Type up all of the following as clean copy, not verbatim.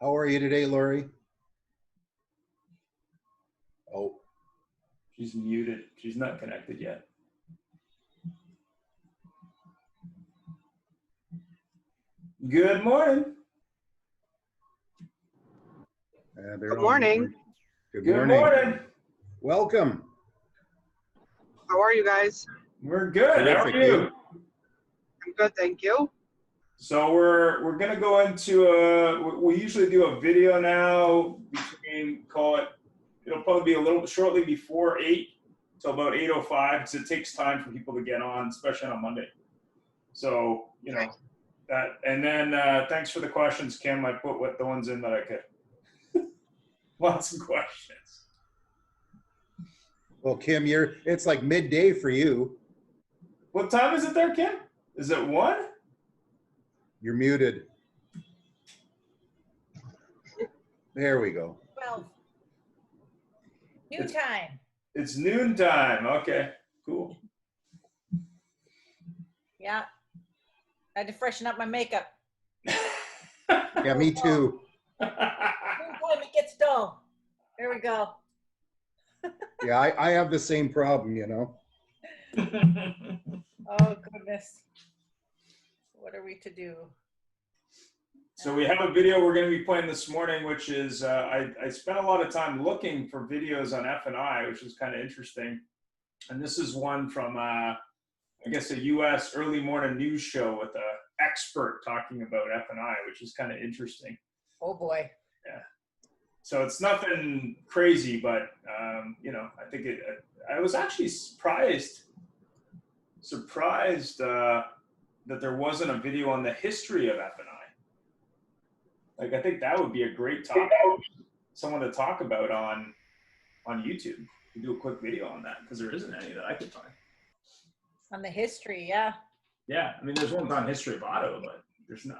How are you today, Laurie? Oh, She's muted. She's not connected yet. Good morning. Good morning. Good Good morning. morning. Welcome. How are you guys? We're good. How are Terrific, you? I'm good, thank you. So we're gonna go into we usually do a video now between, it'll probably be a little shortly before 8 till about 8:05 because it takes time for people to get on, especially on a Monday. So that, and then thanks for the questions, Kim. I put the ones in that I could. Lots of questions. Well, Kim, it's like midday for you. What time is it there, Kim? Is it 1? You're muted. There we go. 12. Noon time. It's noon time. Okay, cool. Yeah. I had to freshen up my makeup. Yeah, me too. Noon time it gets dull. There we go. Yeah, I have the same problem, you know. Oh, goodness. What are we to do? So we have a video we're going to be playing this morning, which is, I spent a lot of time looking for videos on F&I, which is kind of interesting. And this is one from, I guess, a U.S. early morning news show with an expert talking about F&I, which is kind of interesting. Oh, boy. Yeah. So it's nothing crazy, but, I think I was actually surprised that there wasn't a video on the history of F&I. Like, I think that would be a great topic, someone to talk about on YouTube. We do a quick video on that because there isn't any that I could find. On the history, yeah. Yeah, I mean, there's ones on history of auto, but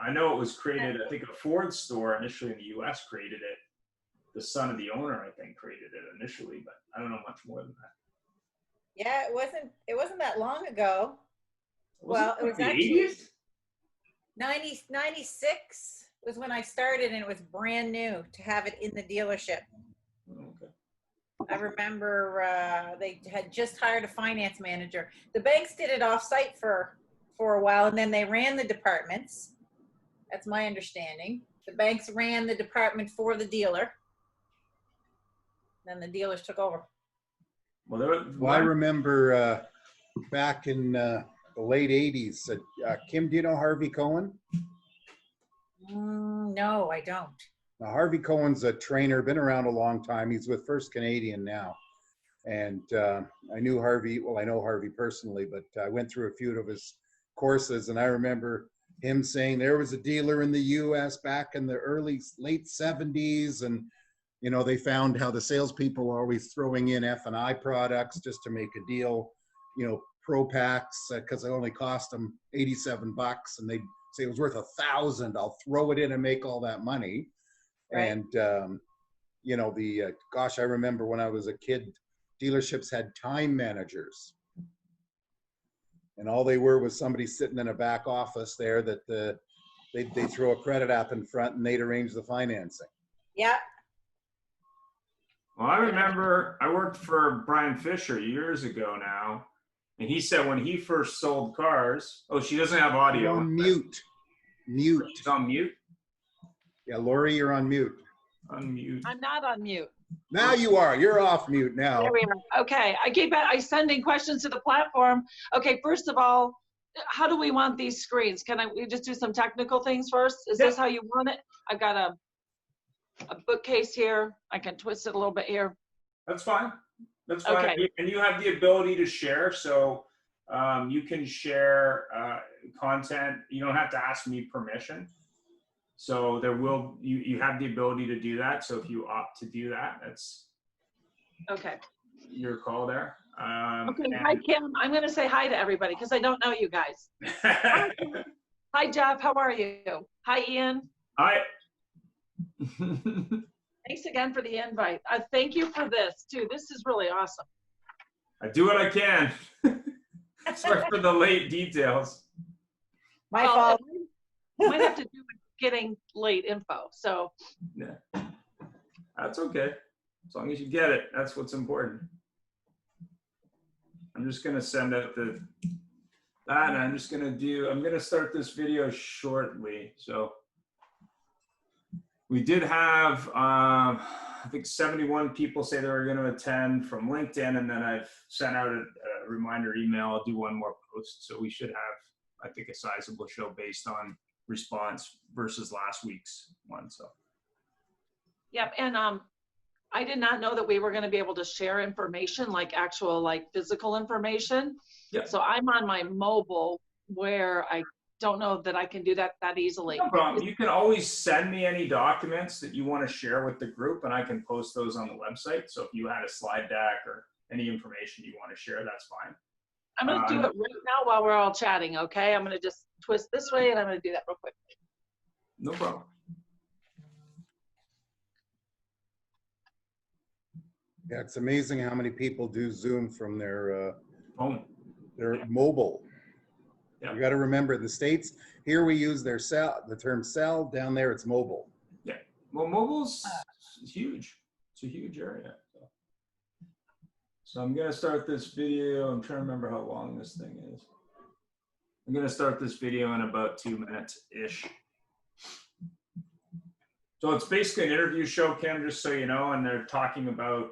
I know it was created. I think a Ford store initially in the U.S. created it. The son of the owner, I think, created it initially, but I don't know much more than that. Yeah, it wasn't that long ago. Well, it was the actually 80s? 96 was when I started, and it was brand new to have it in the dealership. Okay. I remember they had just hired a finance manager. The banks did it off-site for a while, and then they ran the departments. That's my understanding. The banks ran the department for the dealer. Then the dealers took over. Well, I remember back in the late 80s, Kim, do you know Harvey Cohen? No, I don't. Now, Harvey Cohen's a trainer, been around a long time. He's with First Canadian now. And I knew Harvey, well, I know Harvey personally, but I went through a few of his courses, and I remember him saying there was a dealer in the US back in the late 70s, and they found how the salespeople were always throwing in F&I products just to make a deal, pro packs, because it only cost them $87, and they'd say it was worth $1,000. I'll throw it in and make all that money. Right. And, gosh, I remember when I was a kid, dealerships had time managers. And all they were was somebody sitting in a back office there that they'd throw a credit app in front and they'd arrange the financing. Yeah. Well, I remember I worked for Brian Fisher years ago now, and he said when he first sold cars, she doesn't have audio. You're on mute. Mute. She's on mute? Yeah, Laurie, you're on mute. Unmute. I'm not on mute. Now you are. You're off mute now. There we are. Okay, I sending questions to the platform. Okay, first of all, how do we want these screens? We just do some technical things first? Is this how you want it? I've got a bookcase here. I can twist it a little bit here. That's fine. That's fine. Okay. And you have the ability to share, so you can share content. You don't have to ask me permission. So you have the ability to do that. So if you opt to do that, that's okay. Your call there. Okay. Hi, Kim. I'm going to say hi to everybody because I don't know you guys. Hi, Jeff. How are you? Hi, Ian. Hi. Thanks again for the invite. Thank you for this, too. This is really awesome. I do what I can. Sorry for the late details. My fault. I might have to do getting late info. So Yeah, that's okay. As long as you get it, that's what's important. I'm just gonna send out that, and I'm gonna start this video shortly. So we did have, I think 71 people say they were gonna attend from LinkedIn, and then I've sent out a reminder email. I'll do one more post. So we should have, I think, a sizable show based on response versus last week's one. So. yep, and I did not know that we were going to be able to share information, like actual, like physical information. Yep. So I'm on my mobile where I don't know that I can do that easily. No problem. You can always send me any documents that you want to share with the group, and I can post those on the website. So if you had a slide deck or any information you want to share, that's fine. I'm going to do it right now while we're all chatting, okay? I'm going to just twist this way, and I'm going to do that real quick. No problem. Yeah, it's amazing how many people do Zoom from their Yeah. mobile. Yeah. You got to remember, in the States, here we use the term cell. Down there, it's mobile. Yeah. Well, mobile's huge. It's a huge area. So I'm going to start this video. I'm trying to remember how long this thing is. I'm going to start this video in about 2 minutes-ish. So it's basically an interview show, Kim, just so you know, and they're talking about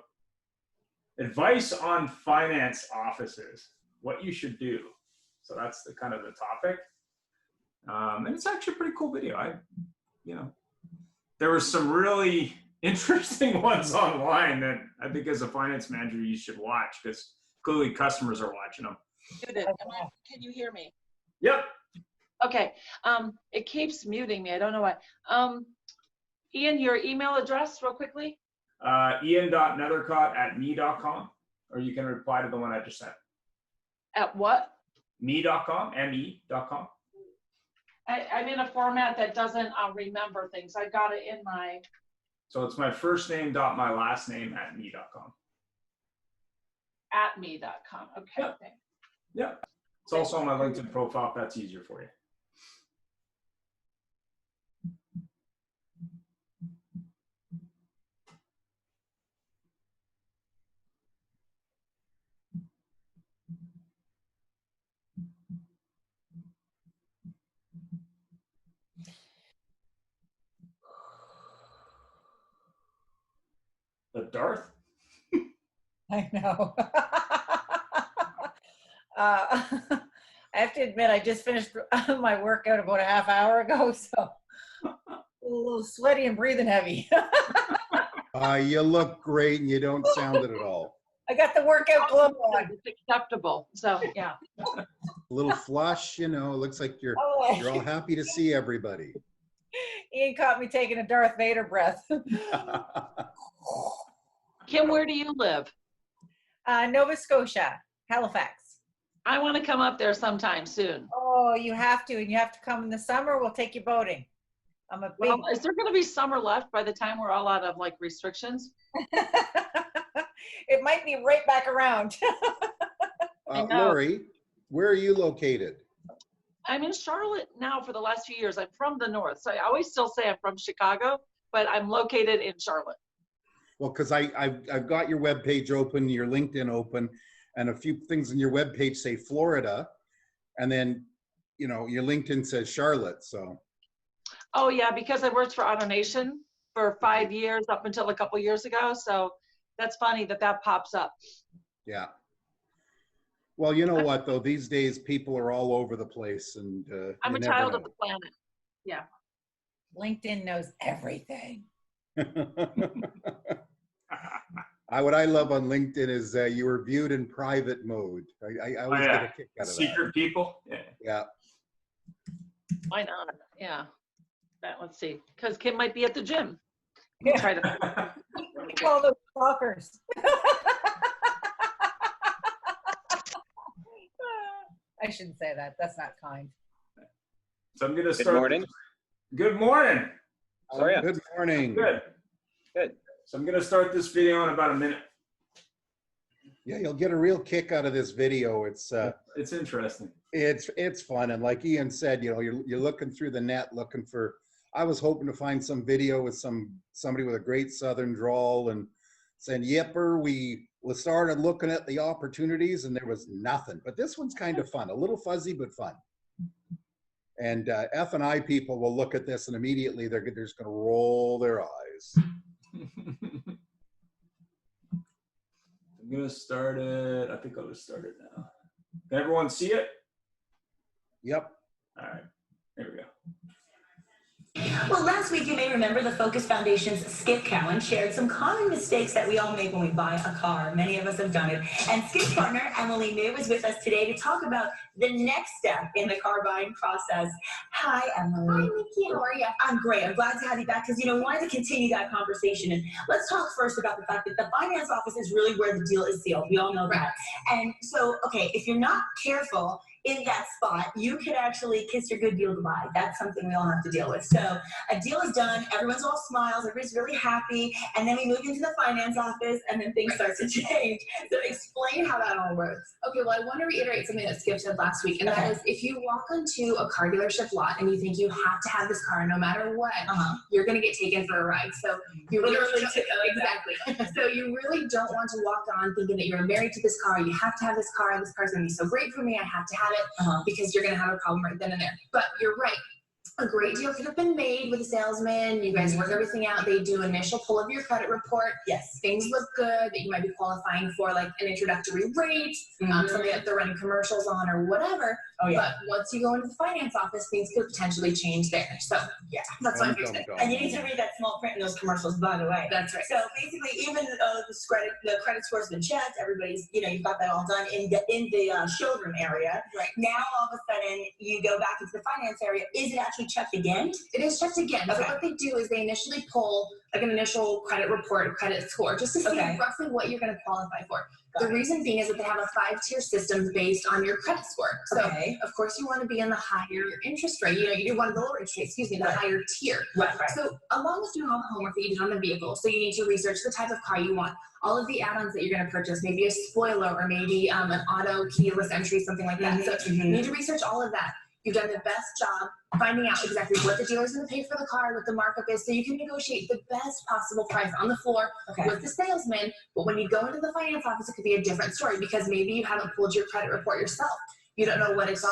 advice on finance offices, what you should do. So that's the kind of the topic. And it's actually a pretty cool video. There were some really interesting ones online that I think as a finance manager, you should watch because clearly customers are watching them. Judith, can you hear me? Yep. Okay. It keeps muting me. I don't know why. Ian, your email address real quickly? Ian.nethercott@me.com, or you can reply to the one I just sent. At what? Me.com, me.com. I'm in a format that doesn't remember things. I got it in my... So it's my first name dot my last name at me.com. At me.com. Okay. Yep. Yeah. It's also on my LinkedIn profile if that's easier for you. The Darth? I know. I have to admit, I just finished my workout about a half hour ago, so a little sweaty and breathing heavy. You look great and you don't sound it at all. I got the workout glow on. It's acceptable. So, yeah. A little flush, it looks like you're all happy to see everybody. Ian caught me taking a Darth Vader breath. Kim, where do you live? Nova Scotia, Halifax. I want to come up there sometime soon. Oh, you have to, and you have to come in the summer. We'll take you boating. I'm a big... Well, is there going to be summer left by the time we're all out of like restrictions? It might be right back around. Laurie, where are you located? I'm in Charlotte now for the last few years. I'm from the north, so I always still say I'm from Chicago, but I'm located in Charlotte. Well, because I've got your webpage open, your LinkedIn open, and a few things in your webpage say Florida, and then your LinkedIn says Charlotte. So. Oh yeah, because I worked for AutoNation for 5 years up until a couple years ago. So that's funny that pops up. Yeah. Well, you know what though? These days people are all over the place, and I'm a child of the planet. Yeah. LinkedIn knows everything. What I love on LinkedIn is you were viewed in private mode. I always get a kick out of that. Secret people? Yeah. Why not? Yeah. Let's see. Because Kim might be at the gym. Try to. We call those stalkers. I shouldn't say that. That's not kind. So I'm going to start. Good morning. Good morning. How are you? Good morning. Good. Good. So I'm going to start this video in about a minute. Yeah, you'll get a real kick out of this video. It's interesting. It's fun, and like Ian said, you're looking through the net, looking for I was hoping to find some video with somebody with a great Southern drawl and saying, yepper, we started looking at the opportunities and there was nothing. But this one's kind of fun, a little fuzzy, but fun. And F&I people will look at this and immediately they're just going to roll their eyes. I'm going to start it. I think I'll just start it now. Can everyone see it? Yep. All right. There we go. Well, last week you may remember the Focus Foundation's Skip Cowan shared some common mistakes that we all make when we buy a car. Many of us have done it. And Skip's partner, Emily New, is with us today to talk about the next step in the car buying process. Hi, Emily. Hi, Nikki. How are you? I'm great. I'm glad to have you back because, we wanted to continue that conversation. And let's talk first about the fact that the finance office is really where the deal is sealed. We all know that. And so, okay, if you're not careful in that spot, you could actually kiss your good deal goodbye. That's something we all have to deal with. So a deal is done, everyone's all smiles, everybody's really happy, and then we move into the finance office and then things start to change. So explain how that all works. Okay, well, I want to reiterate something that Skip said last week, and that is if you walk onto a car dealership lot and you think you have to have this car no matter what, you're going to get taken for a ride. So you Literally exactly. So you really don't want to walk on thinking that you're married to this car, you have to have this car going to be so great for me, I have to have it, because you're going to have a problem right then and there. But you're right. A great deal could have been made with a salesman. You guys work everything out. They do initial pull of your credit report. Yes. Things look good, that you might be qualifying for like an introductory rate, something that they're running commercials on or whatever. Oh, yeah. But once you go into the finance office, things could potentially change there. So yeah, that's what I'm here today. And you need to read that small print in those commercials, by the way. That's right. So basically, even though the credit score's been checked, everybody's, you've got that all done in the showroom area. Right. Now, all of a sudden, you go back into the finance area. Is it actually checked again? It is checked again. Okay. So what they do is they initially pull like an initial credit report, credit score, just to see roughly what you're going to qualify for. The reason being is that they have a 5-tier system based on your credit score. So, of course, you want to be in the higher interest rate. You want the lower interest rate, the higher tier. Right. So, along with doing all the homework that you did on the vehicle, so you need to research the type of car you want, all of the add-ons that you're going to purchase, maybe a spoiler or maybe an auto keyless entry, something like that. So, you need to research all of that. You've done the best job finding out exactly what the dealer's going to pay for the car, what the markup is, so you can negotiate the best possible price on the floor with the salesman. But when you go into the finance office, it could be a different story because maybe you haven't pulled your credit report yourself. You don't know what is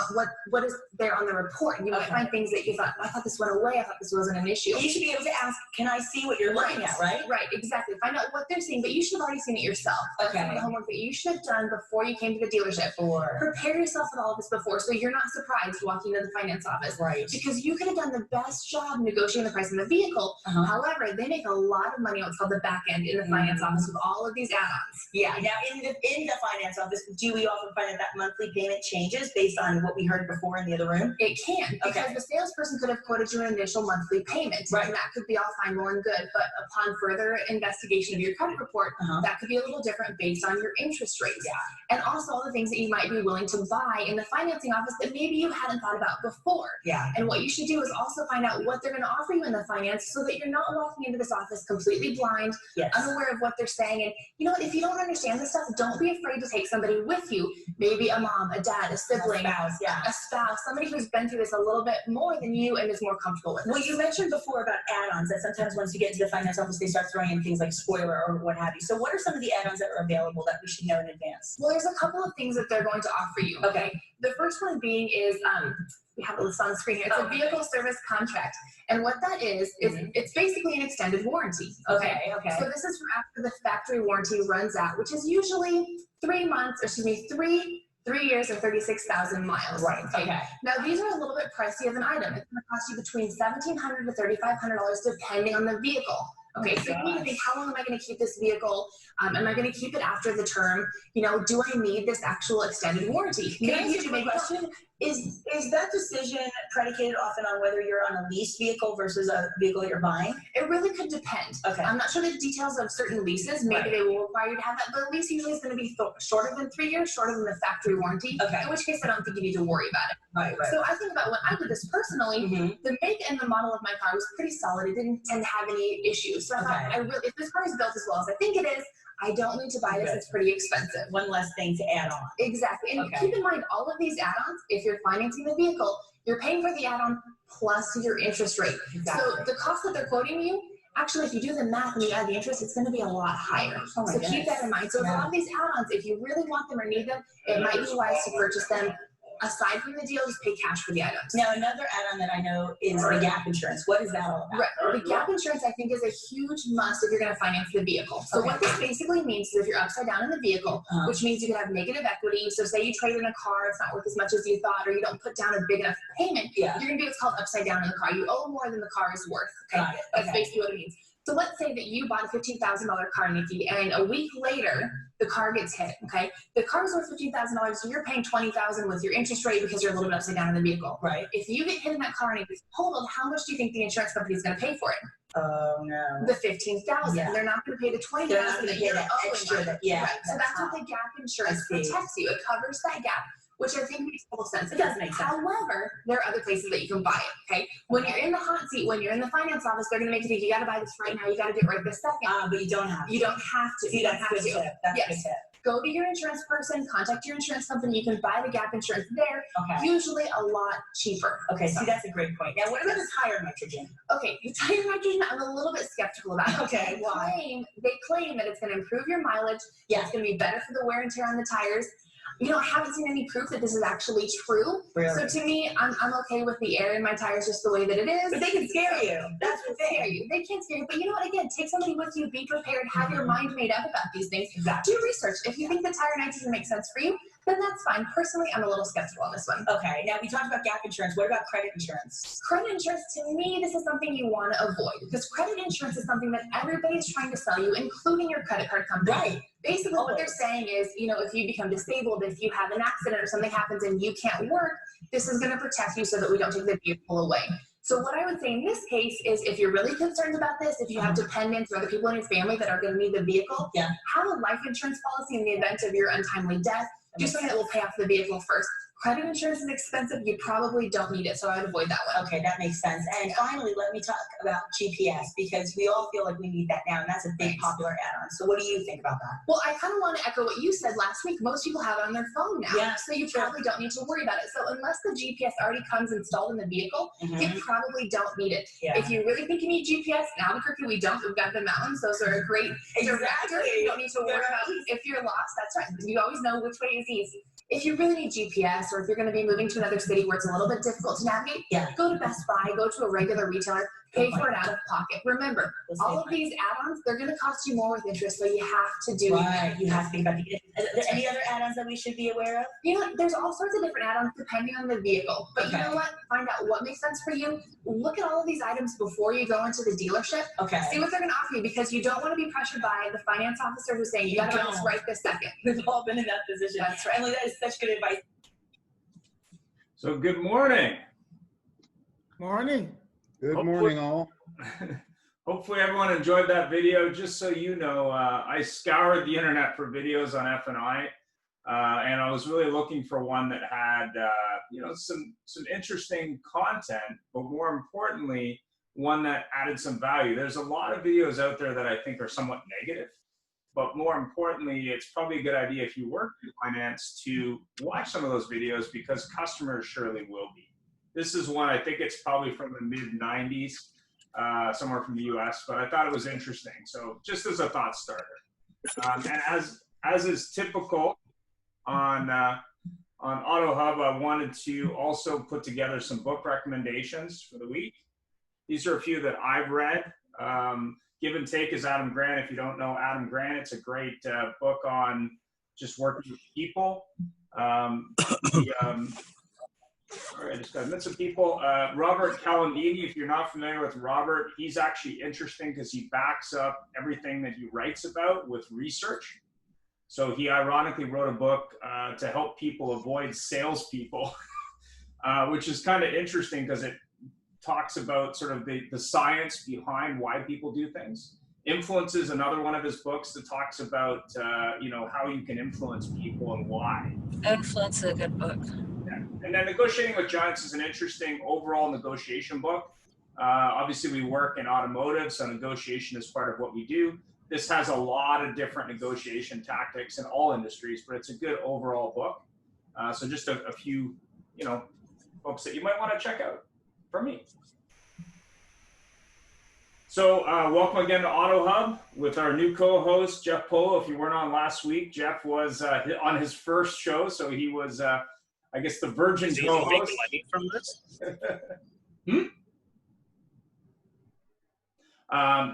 there on the report. You might find things that you thought, I thought this went away. I thought this wasn't an issue. You should be able to ask, can I see what you're looking at, right? Right, exactly. Find out what they're seeing, but you should have already seen it yourself. That's some of the homework that you should have done before you came to the dealership. Prepare yourself with all of this before so you're not surprised walking into the finance office. Right. Because you could have done the best job negotiating the price of the vehicle. However, they make a lot of money on what's called the back end in the finance office with all of these add-ons. Yeah. Now, in the finance office, do we often find that monthly payment changes based on what we heard before in the other room? It can, because the salesperson could have quoted you an initial monthly payment, and that could be all fine, well and good, but upon further investigation of your credit report, that could be a little different based on your interest rates. And also all the things that you might be willing to buy in the financing office that maybe you hadn't thought about before. And what you should do is also find out what they're going to offer you in the finance so that you're not walking into this office completely blind, unaware of what they're saying. And you know what, if you don't understand this stuff, don't be afraid to take somebody with you, maybe a mom, a dad, a sibling, a spouse, somebody who's been through this a little bit more than you and is more comfortable with it. Well, you mentioned before about add-ons that sometimes once you get into the finance office, they start throwing in things like spoiler or what have you. So what are some of the add-ons that are available that we should know in advance? Well, there's a couple of things that they're going to offer you. The first one being is, we have it listed on the screen here. It's a vehicle service contract. And what that is it's basically an extended warranty. So this is for after the factory warranty runs out, which is usually 3 years and 36,000 miles. Now, these are a little bit pricey of an item. It's going to cost you between $1,700 to $3,500 depending on the vehicle. So you need to think, how long am I going to keep this vehicle? Am I going to keep it after the term? Do I need this actual extended warranty? Can I ask you a question? Is that decision predicated often on whether you're on a leased vehicle versus a vehicle that you're buying? It really could depend. I'm not sure the details of certain leases. Maybe they will require you to have that, but a lease usually is going to be shorter than 3 years, shorter than the factory warranty, in which case I don't think you need to worry about it. So I think about when I did this personally, the make and the model of my car was pretty solid. It didn't tend to have any issues. So I thought, if this car is built as well as I think it is, I don't need to buy this. It's pretty expensive. One less thing to add on. Exactly. And keep in mind, all of these add-ons, if you're financing the vehicle, You're paying for the add-on plus your interest rate. Exactly. So the cost that they're quoting you, actually, if you do the math and you add the interest, it's going to be a lot higher. Oh my So keep that in mind. So with a lot of these add-ons, if you really want them or need them, it might be wise to purchase them. Aside from the deal, just pay cash for the items. Now, another add-on that I know is the gap insurance. What is that all about? Right. The gap insurance, I think, is a huge must if you're going to finance the vehicle. So what this basically means is if you're upside down in the vehicle, which means you can have negative equity. So say you trade in a car, it's not worth as much as you thought, or you don't put down a big enough payment, you're going to do what's called upside down in the car. You owe more than the car is worth. Okay? Got it. That's basically what it means. So let's say that you bought a $15,000 car, Nikki, and a week later, the car gets hit, okay? The car is worth $15,000, so you're paying $20,000 with your interest rate because you're a little bit upside down in the vehicle. Right. If you get hit in that car and it gets totaled, how much do you think the insurance company is going to pay for it? Oh, no. The $15,000. Yeah. They're not going to pay the $20,000 They're not going that to pay you're that owing. extra. Yeah. Right. So that's what the gap insurance protects you. It covers that gap, which I think makes total sense. It does make sense. However, there are other places that you can buy it, okay? When you're in the hot seat, when you're in the finance office, they're going to make you think you got to buy this right now. You got to do it right this second. But you don't have to. You don't have to. See, You don't that's have a good to. tip. That's a good Yes. tip. Go to your insurance person, contact your insurance company. You can buy the gap insurance there, Okay. usually a lot cheaper. Okay, see, that's a great point. Now, what about the tire nitrogen? Okay, the tire nitrogen, I'm a little bit skeptical about. Okay, why? They claim that it's going to improve your mileage. Yeah, it's going to be better for the wear and tear on the tires. You know, I haven't seen any proof that this is actually true. Really? So to me, I'm okay with the air in my tires just the way that it is. But they can scare you. That's the Scare thing. you. They can scare you. But you know what? Again, take somebody with you. Be prepared. Have your mind made up about these things. Exactly. Do research. If you think the tire nitrogen makes sense for you, then that's fine. Personally, I'm a little skeptical on this one. Okay, now we talked about gap insurance. What about credit insurance? Credit insurance, to me, this is something you want to avoid because credit insurance is something that everybody's trying to sell you, including your credit card company. Right. Basically, what they're saying is, you know, if you become disabled, if you have an accident or something happens and you can't work, this is going to protect you so that we don't take the vehicle away. So what I would say in this case is if you're really concerned about this, if you have dependents or other people in your family that are going to need the vehicle, have a life insurance policy in the event of your untimely death. Do something that will pay off the vehicle first. Credit insurance is expensive. You probably don't need it, so I would avoid that one. Okay, that makes sense. And finally, let me talk about GPS because we all feel like we need that now, and that's a big popular add-on. So what do you think about that? Well, I kind of want to echo what you said last week. Most people have it on their phone now, Yeah, so you probably don't need to worry about it. So unless the GPS already comes installed in the vehicle, you probably don't need it. Yeah. If you really think you need GPS, in Albuquerque we don't. We've got the mountains. Those are a great director. You don't need to worry about if you're lost. That's right. You always know which way is east. If you really need GPS or if you're going to be moving to another city where it's a little bit difficult to navigate, go to Best Buy, go to a regular retailer, pay for it out of pocket. Remember, all of these add-ons, they're going to cost you more with interest, so you have to do it. You have to think about the interest. Are there any other add-ons that we should be aware of? You know, there's all sorts of different add-ons depending on the vehicle. But you know what? Find out what makes sense for you. Look at all of these items before you go into the dealership. Okay. See what they're going to offer you because you don't want to be pressured by the finance officer who's saying, you got to buy this right this second. We've all been in that position. That's right. Emily, that is such good advice. So good morning. Morning. Good morning, all. Hopefully everyone enjoyed that video. Just so you know, I scoured the internet for videos on F&I, and I was really looking for one that had, you know, some interesting content, but more importantly, one that added some value. There's a lot of videos out there that I think are somewhat negative, but more importantly, it's probably a good idea if you work in finance to watch some of those videos because customers surely will be. This is one, I think it's probably from the mid-90s, somewhere from the US, but I thought it was interesting. So just as a thought starter. And as is typical on AutoHub, I wanted to also put together some book recommendations for the week. These are a few that I've read. Give and Take is Adam Grant. If you don't know Adam Grant, it's a great book on just working with people. Sorry, I just got minutes of people. Robert Calandini, if you're not familiar with Robert, he's actually interesting because he backs up everything that he writes about with research. So he ironically wrote a book to help people avoid salespeople, which is kind of interesting because it talks about sort of the science behind why people do things. Influence is another one of his books that talks about, you know, how you can influence people and why. Influence is a good book. Yeah. And then Negotiating with Giants is an interesting overall negotiation book. Obviously, we work in automotive, so negotiation is part of what we do. This has a lot of different negotiation tactics in all industries, but it's a good overall book. So just a few, you know, folks that you might want to check out from me. So welcome again to AutoHub with our new co-host, Jeff Polo. If you weren't on last week, Jeff was on his first show, so he was, I guess, the virgin co-host. Making money from this?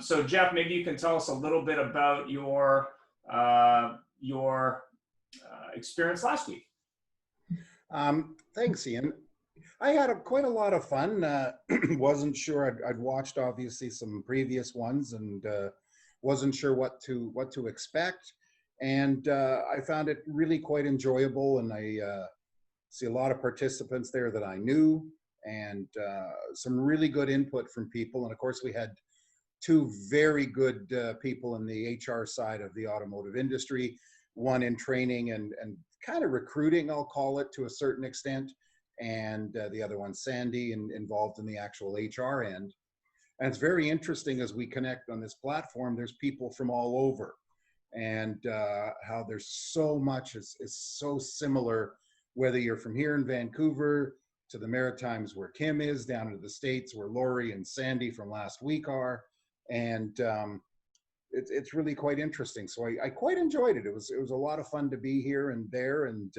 So Jeff, maybe you can tell us a little bit about your experience last week. Thanks, Ian. I had quite a lot of fun. Wasn't sure. I'd watched obviously some previous ones and wasn't sure what to expect. And I found it really quite enjoyable. And I see a lot of participants there that I knew, and some really good input from people. And of course, we had two very good people in the HR side of the automotive industry. One in training and kind of recruiting, I'll call it, to a certain extent. And the other one, Sandy, involved in the actual HR end. And it's very interesting as we connect on this platform, there's people from all over, and how there's so much is so similar, whether you're from here in Vancouver to the Maritimes where Kim is, down to the States where Laurie and Sandy from last week are. And it's really quite interesting. So I quite enjoyed it. It was a lot of fun to be here and there, and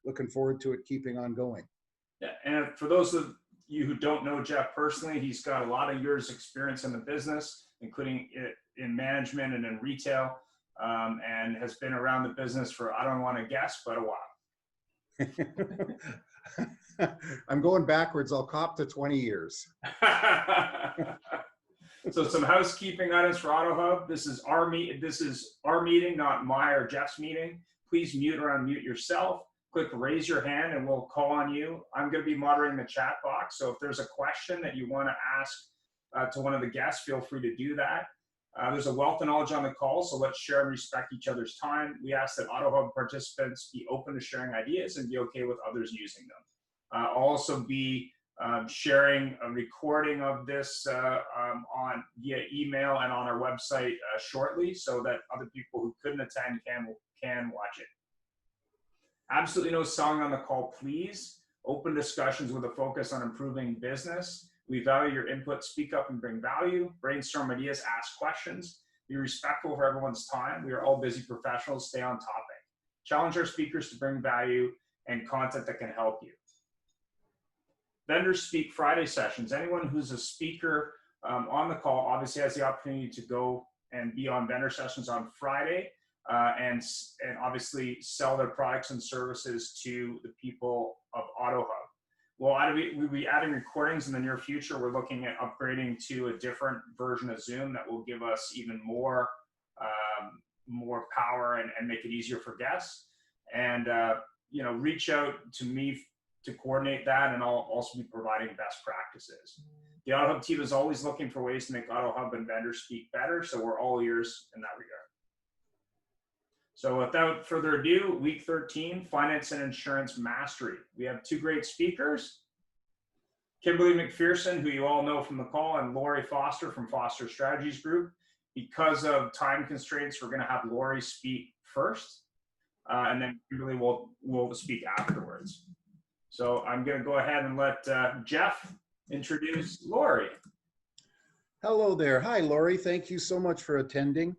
looking forward to it keeping on going. Yeah, and for those of you who don't know Jeff personally, he's got a lot of years experience in the business, including in management and in retail, and has been around the business for, I don't want to guess, but a while. I'm going backwards. I'll cop to 20 years. So some housekeeping items for AutoHub. This is our meeting, not my or Jeff's meeting. Please mute or unmute yourself. Click raise your hand and we'll call on you. I'm going to be moderating the chat box. So if there's a question that you want to ask to one of the guests, feel free to do that. There's a wealth of knowledge on the call, so let's share and respect each other's time. We ask that AutoHub participants be open to sharing ideas and be okay with others using them. I'll also be sharing a recording of this on via email and on our website shortly, so that other people who couldn't attend can watch it. Absolutely no selling on the call, please. Open discussions with a focus on improving business. We value your input. Speak up and bring value. Brainstorm ideas, ask questions. Be respectful of everyone's time. We are all busy professionals. Stay on topic. Challenge our speakers to bring value and content that can help you. Vendor Speak Friday sessions. Anyone who's a speaker on the call obviously has the opportunity to go and be on vendor sessions on Friday. And obviously sell their products and services to the people of AutoHub. We'll be adding recordings in the near future. We're looking at upgrading to a different version of Zoom that will give us even more power and make it easier for guests. And reach out to me to coordinate that, and I'll also be providing best practices. The AutoHub team is always looking for ways to make AutoHub and Vendor Speak better, so we're all ears in that regard. So without further ado, week 13, Finance and Insurance Mastery. We have two great speakers, Kimberly Macpherson, who you all know from the call, and Laurie Foster from Foster Strategies Group. Because of time constraints, we're going to have Laurie speak first, and then Kimberly will speak afterwards. So I'm going to go ahead and let Jeff introduce Laurie. Hello there. Hi, Laurie. Thank you so much for attending.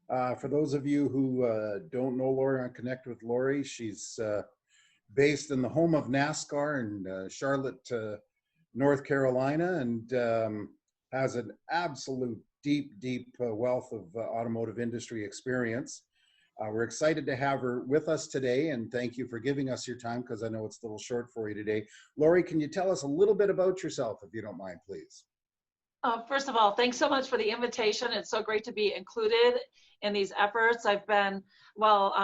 For those of you who don't know Laurie and connect with Laurie, she's based in the home of NASCAR in Charlotte, North Carolina, and has an absolute deep wealth of automotive industry experience. We're excited to have her with us today, and thank you for giving us your time, because I know it's a little short for you today. Laurie, can you tell us a little bit about yourself, if you don't mind, please? First of all, thanks so much for the invitation. It's so great to be included in these efforts. I've been,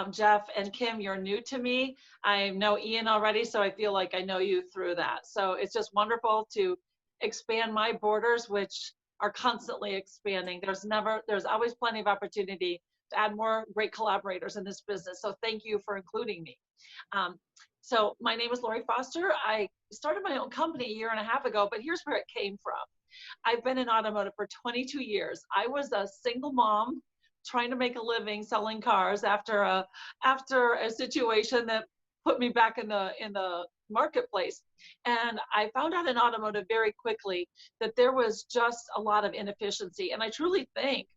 Jeff and Kim, you're new to me. I know Ian already, so I feel like I know you through that. So it's just wonderful to expand my borders, which are constantly expanding. There's always plenty of opportunity to add more great collaborators in this business. So thank you for including me. So my name is Laurie Foster. I started my own company a year and a half ago, but here's where it came from. I've been in automotive for 22 years. I was a single mom trying to make a living selling cars after a situation that put me back in the marketplace. And I found out in automotive very quickly that there was just a lot of inefficiency. And I truly think,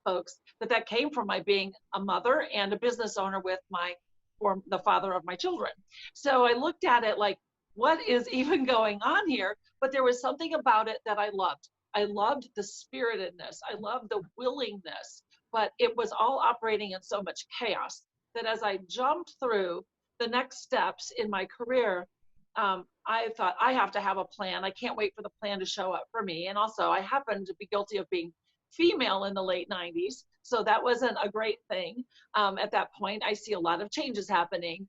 folks, that came from my being a mother and a business owner with the father of my children. So I looked at it like, what is even going on here? But there was something about it that I loved. I loved the spiritedness. I loved the willingness, but it was all operating in so much chaos that as I jumped through the next steps in my career, I thought I have to have a plan. I can't wait for the plan to show up for me. And also I happened to be guilty of being female in the late 90s. So that wasn't a great thing. At that point, I see a lot of changes happening.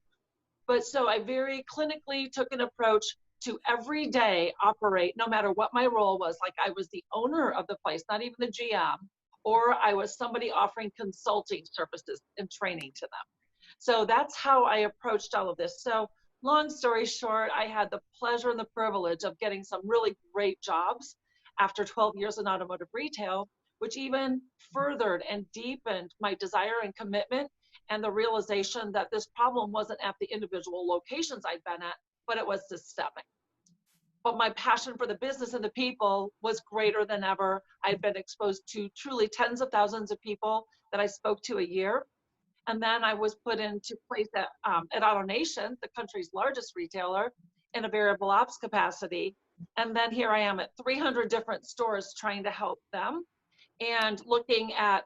But so I very clinically took an approach to every day operate, no matter what my role was. Like I was the owner of the place, not even the GM, or I was somebody offering consulting services and training to them. So that's how I approached all of this. So long story short, I had the pleasure and the privilege of getting some really great jobs after 12 years in automotive retail, which even furthered and deepened my desire and commitment and the realization that this problem wasn't at the individual locations I'd been at, but it was systemic. But my passion for the business and the people was greater than ever. I'd been exposed to truly tens of thousands of people that I spoke to a year. And then I was put into place at AutoNation, the country's largest retailer, in a variable ops capacity. And then here I am at 300 different stores trying to help them and looking at,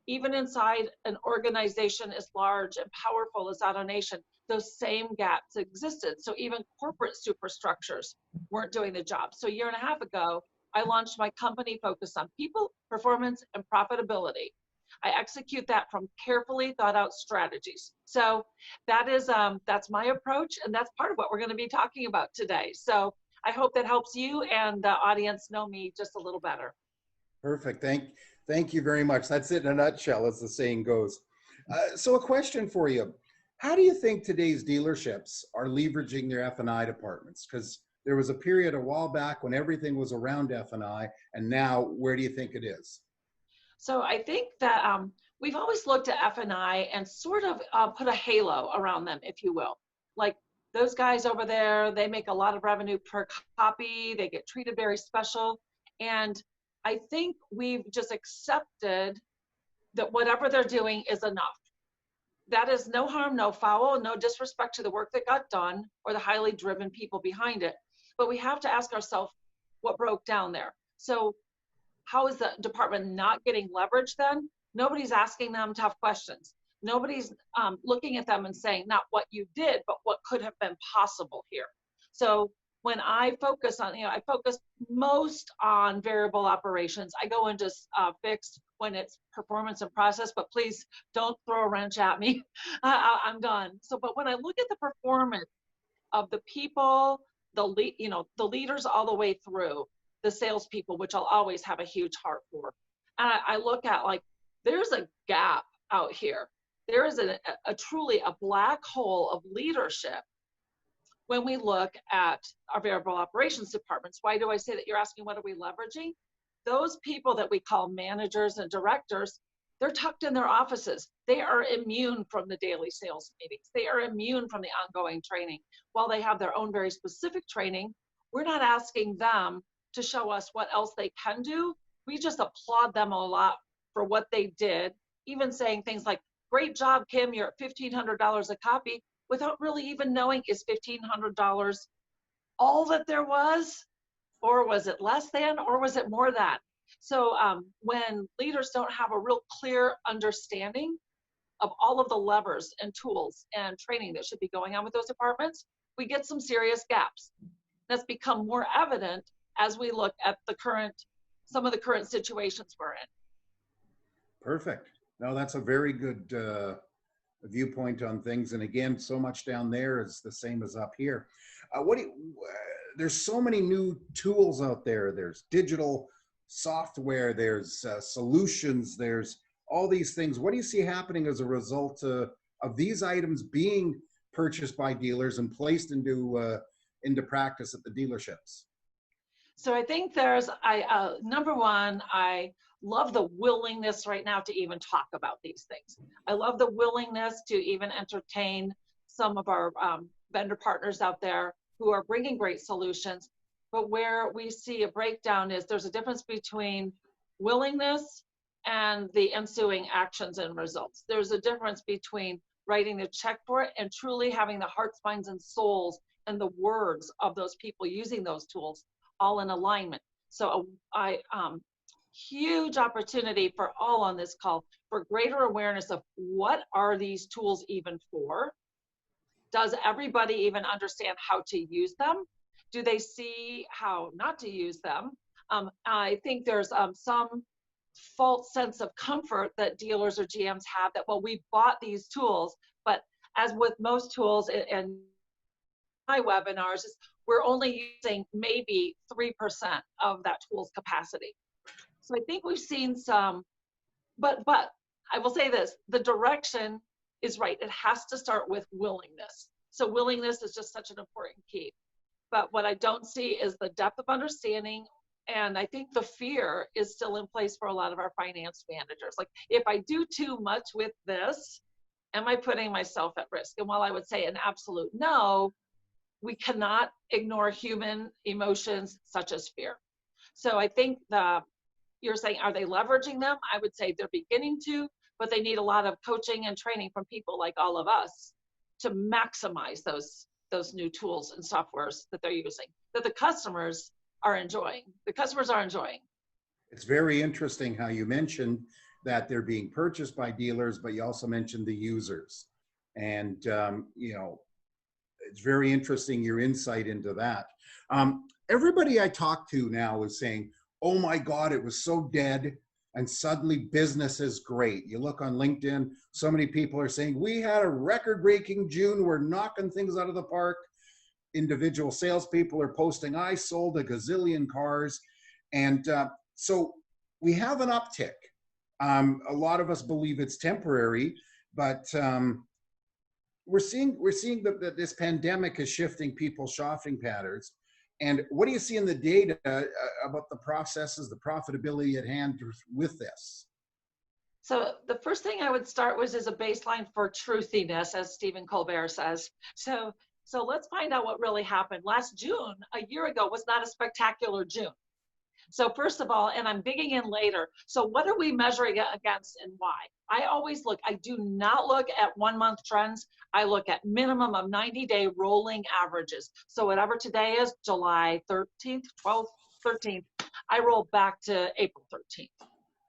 even inside an organization as large and powerful as AutoNation, those same gaps existed. So even corporate superstructures weren't doing the job. So a year and a half ago, I launched my company focused on people, performance, and profitability. I execute that from carefully thought out strategies. So that is, that's my approach, and that's part of what we're going to be talking about today. So I hope that helps you and the audience know me just a little better. Perfect. Thank you very much. That's it in a nutshell, as the saying goes. So a question for you. How do you think today's dealerships are leveraging their F&I departments? Because there was a period a while back when everything was around F&I, and now where do you think it is? So I think that we've always looked at F&I and sort of put a halo around them, if you will. Like those guys over there, they make a lot of revenue per copy. They get treated very special. And I think we've just accepted that whatever they're doing is enough. That is no harm, no foul, no disrespect to the work that got done or the highly driven people behind it. But we have to ask ourselves what broke down there. So how is the department not getting leverage then? Nobody's asking them tough questions. Nobody's looking at them and saying, not what you did, but what could have been possible here. So when I focus on, I focus most on variable operations. I go into fixed when it's performance and process, but please don't throw a wrench at me. I'm done. So, but when I look at the performance of the people, the leaders all the way through, the salespeople, which I'll always have a huge heart for, and I look at like, there's a gap out here. There is a truly a black hole of leadership when we look at our variable operations departments. Why do I say that? You're asking, what are we leveraging? Those people that we call managers and directors, they're tucked in their offices. They are immune from the daily sales meetings. They are immune from the ongoing training. While they have their own very specific training, we're not asking them to show us what else they can do. We just applaud them a lot for what they did, even saying things like, great job, Kim, you're at $1,500 a copy, without really even knowing, is $1,500 all that there was? Or was it less than, or was it more than? So when leaders don't have a real clear understanding of all of the levers and tools and training that should be going on with those departments, we get some serious gaps. That's become more evident as we look at some of the current situations we're in. Perfect. No, that's a very good viewpoint on things. And again, so much down there is the same as up here. There's so many new tools out there. There's digital software, there's solutions, there's all these things. What do you see happening as a result of these items being purchased by dealers and placed into practice at the dealerships? So I think there's, number one, I love the willingness right now to even talk about these things. I love the willingness to even entertain some of our vendor partners out there who are bringing great solutions. But where we see a breakdown is there's a difference between willingness and the ensuing actions and results. There's a difference between writing the check for it and truly having the hearts, minds, and souls and the words of those people using those tools all in alignment. So huge opportunity for all on this call for greater awareness of what are these tools even for? Does everybody even understand how to use them? Do they see how not to use them? I think there's some false sense of comfort that dealers or GMs have that, well, we bought these tools, but as with most tools and my webinars, we're only using maybe 3% of that tool's capacity. So I think we've seen some, but I will say this, the direction is right. It has to start with willingness. So willingness is just such an important key. But what I don't see is the depth of understanding. And I think the fear is still in place for a lot of our finance managers. Like, if I do too much with this, am I putting myself at risk? And while I would say an absolute no, we cannot ignore human emotions such as fear. So I think you're saying, are they leveraging them? I would say they're beginning to, but they need a lot of coaching and training from people like all of us to maximize those new tools and softwares that they're using, that the customers are enjoying. The customers are enjoying. It's very interesting how you mentioned that they're being purchased by dealers, but you also mentioned the users. And, you know, it's very interesting, your insight into that. Everybody I talk to now is saying, oh my God, it was so dead. And suddenly business is great. You look on LinkedIn, so many people are saying, we had a record-breaking June. We're knocking things out of the park. Individual salespeople are posting, I sold a gazillion cars. And so we have an uptick. A lot of us believe it's temporary, but we're seeing that this pandemic is shifting people's shopping patterns. And what do you see in the data about the processes, the profitability at hand with this? So the first thing I would start with is a baseline for truthiness, as Stephen Colbert says. So let's find out what really happened. Last June, a year ago, was not a spectacular June. So first of all, and I'm digging in later, so what are we measuring it against and why? I always look, I do not look at 1 month trends. I look at minimum of 90-day rolling averages. So whatever today is, July 13th, 12th, 13th, I roll back to April 13th,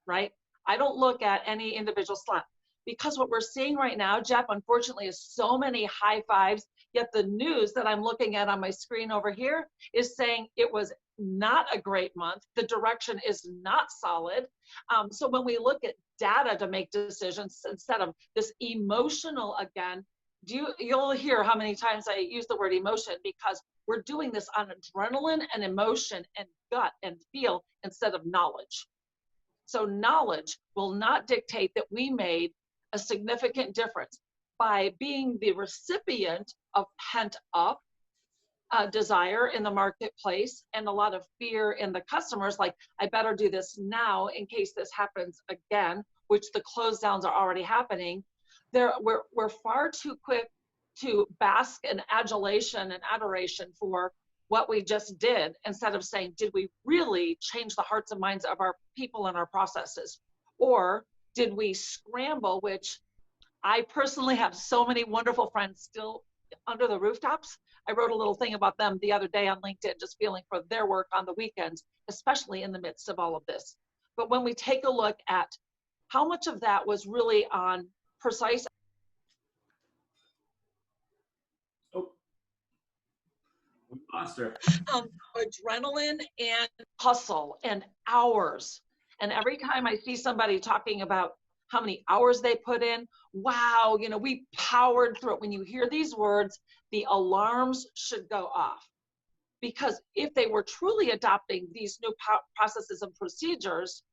right? I don't look at any individual slot, because what we're seeing right now, Jeff, unfortunately, is so many high fives, yet the news that I'm looking at on my screen over here is saying it was not a great month. The direction is not solid. So when we look at data to make decisions instead of this emotional, again, you'll hear how many times I use the word emotion, because we're doing this on adrenaline and emotion and gut and feel instead of knowledge. So knowledge will not dictate that we made a significant difference by being the recipient of pent up desire in the marketplace and a lot of fear in the customers, like, I better do this now in case this happens again, which the close downs are already happening. We're far too quick to bask in adulation and adoration for what we just did, instead of saying, did we really change the hearts and minds of our people and our processes? Or did we scramble, which I personally have so many wonderful friends still under the rooftops. I wrote a little thing about them the other day on LinkedIn, just feeling for their work on the weekends, especially in the midst of all of this. But when we take a look at how much of that was really on precise Foster. Adrenaline and hustle and hours. And every time I see somebody talking about how many hours they put in, wow, you know, we powered through it. When you hear these words, the alarms should go off. Because if they were truly adopting these new processes and procedures,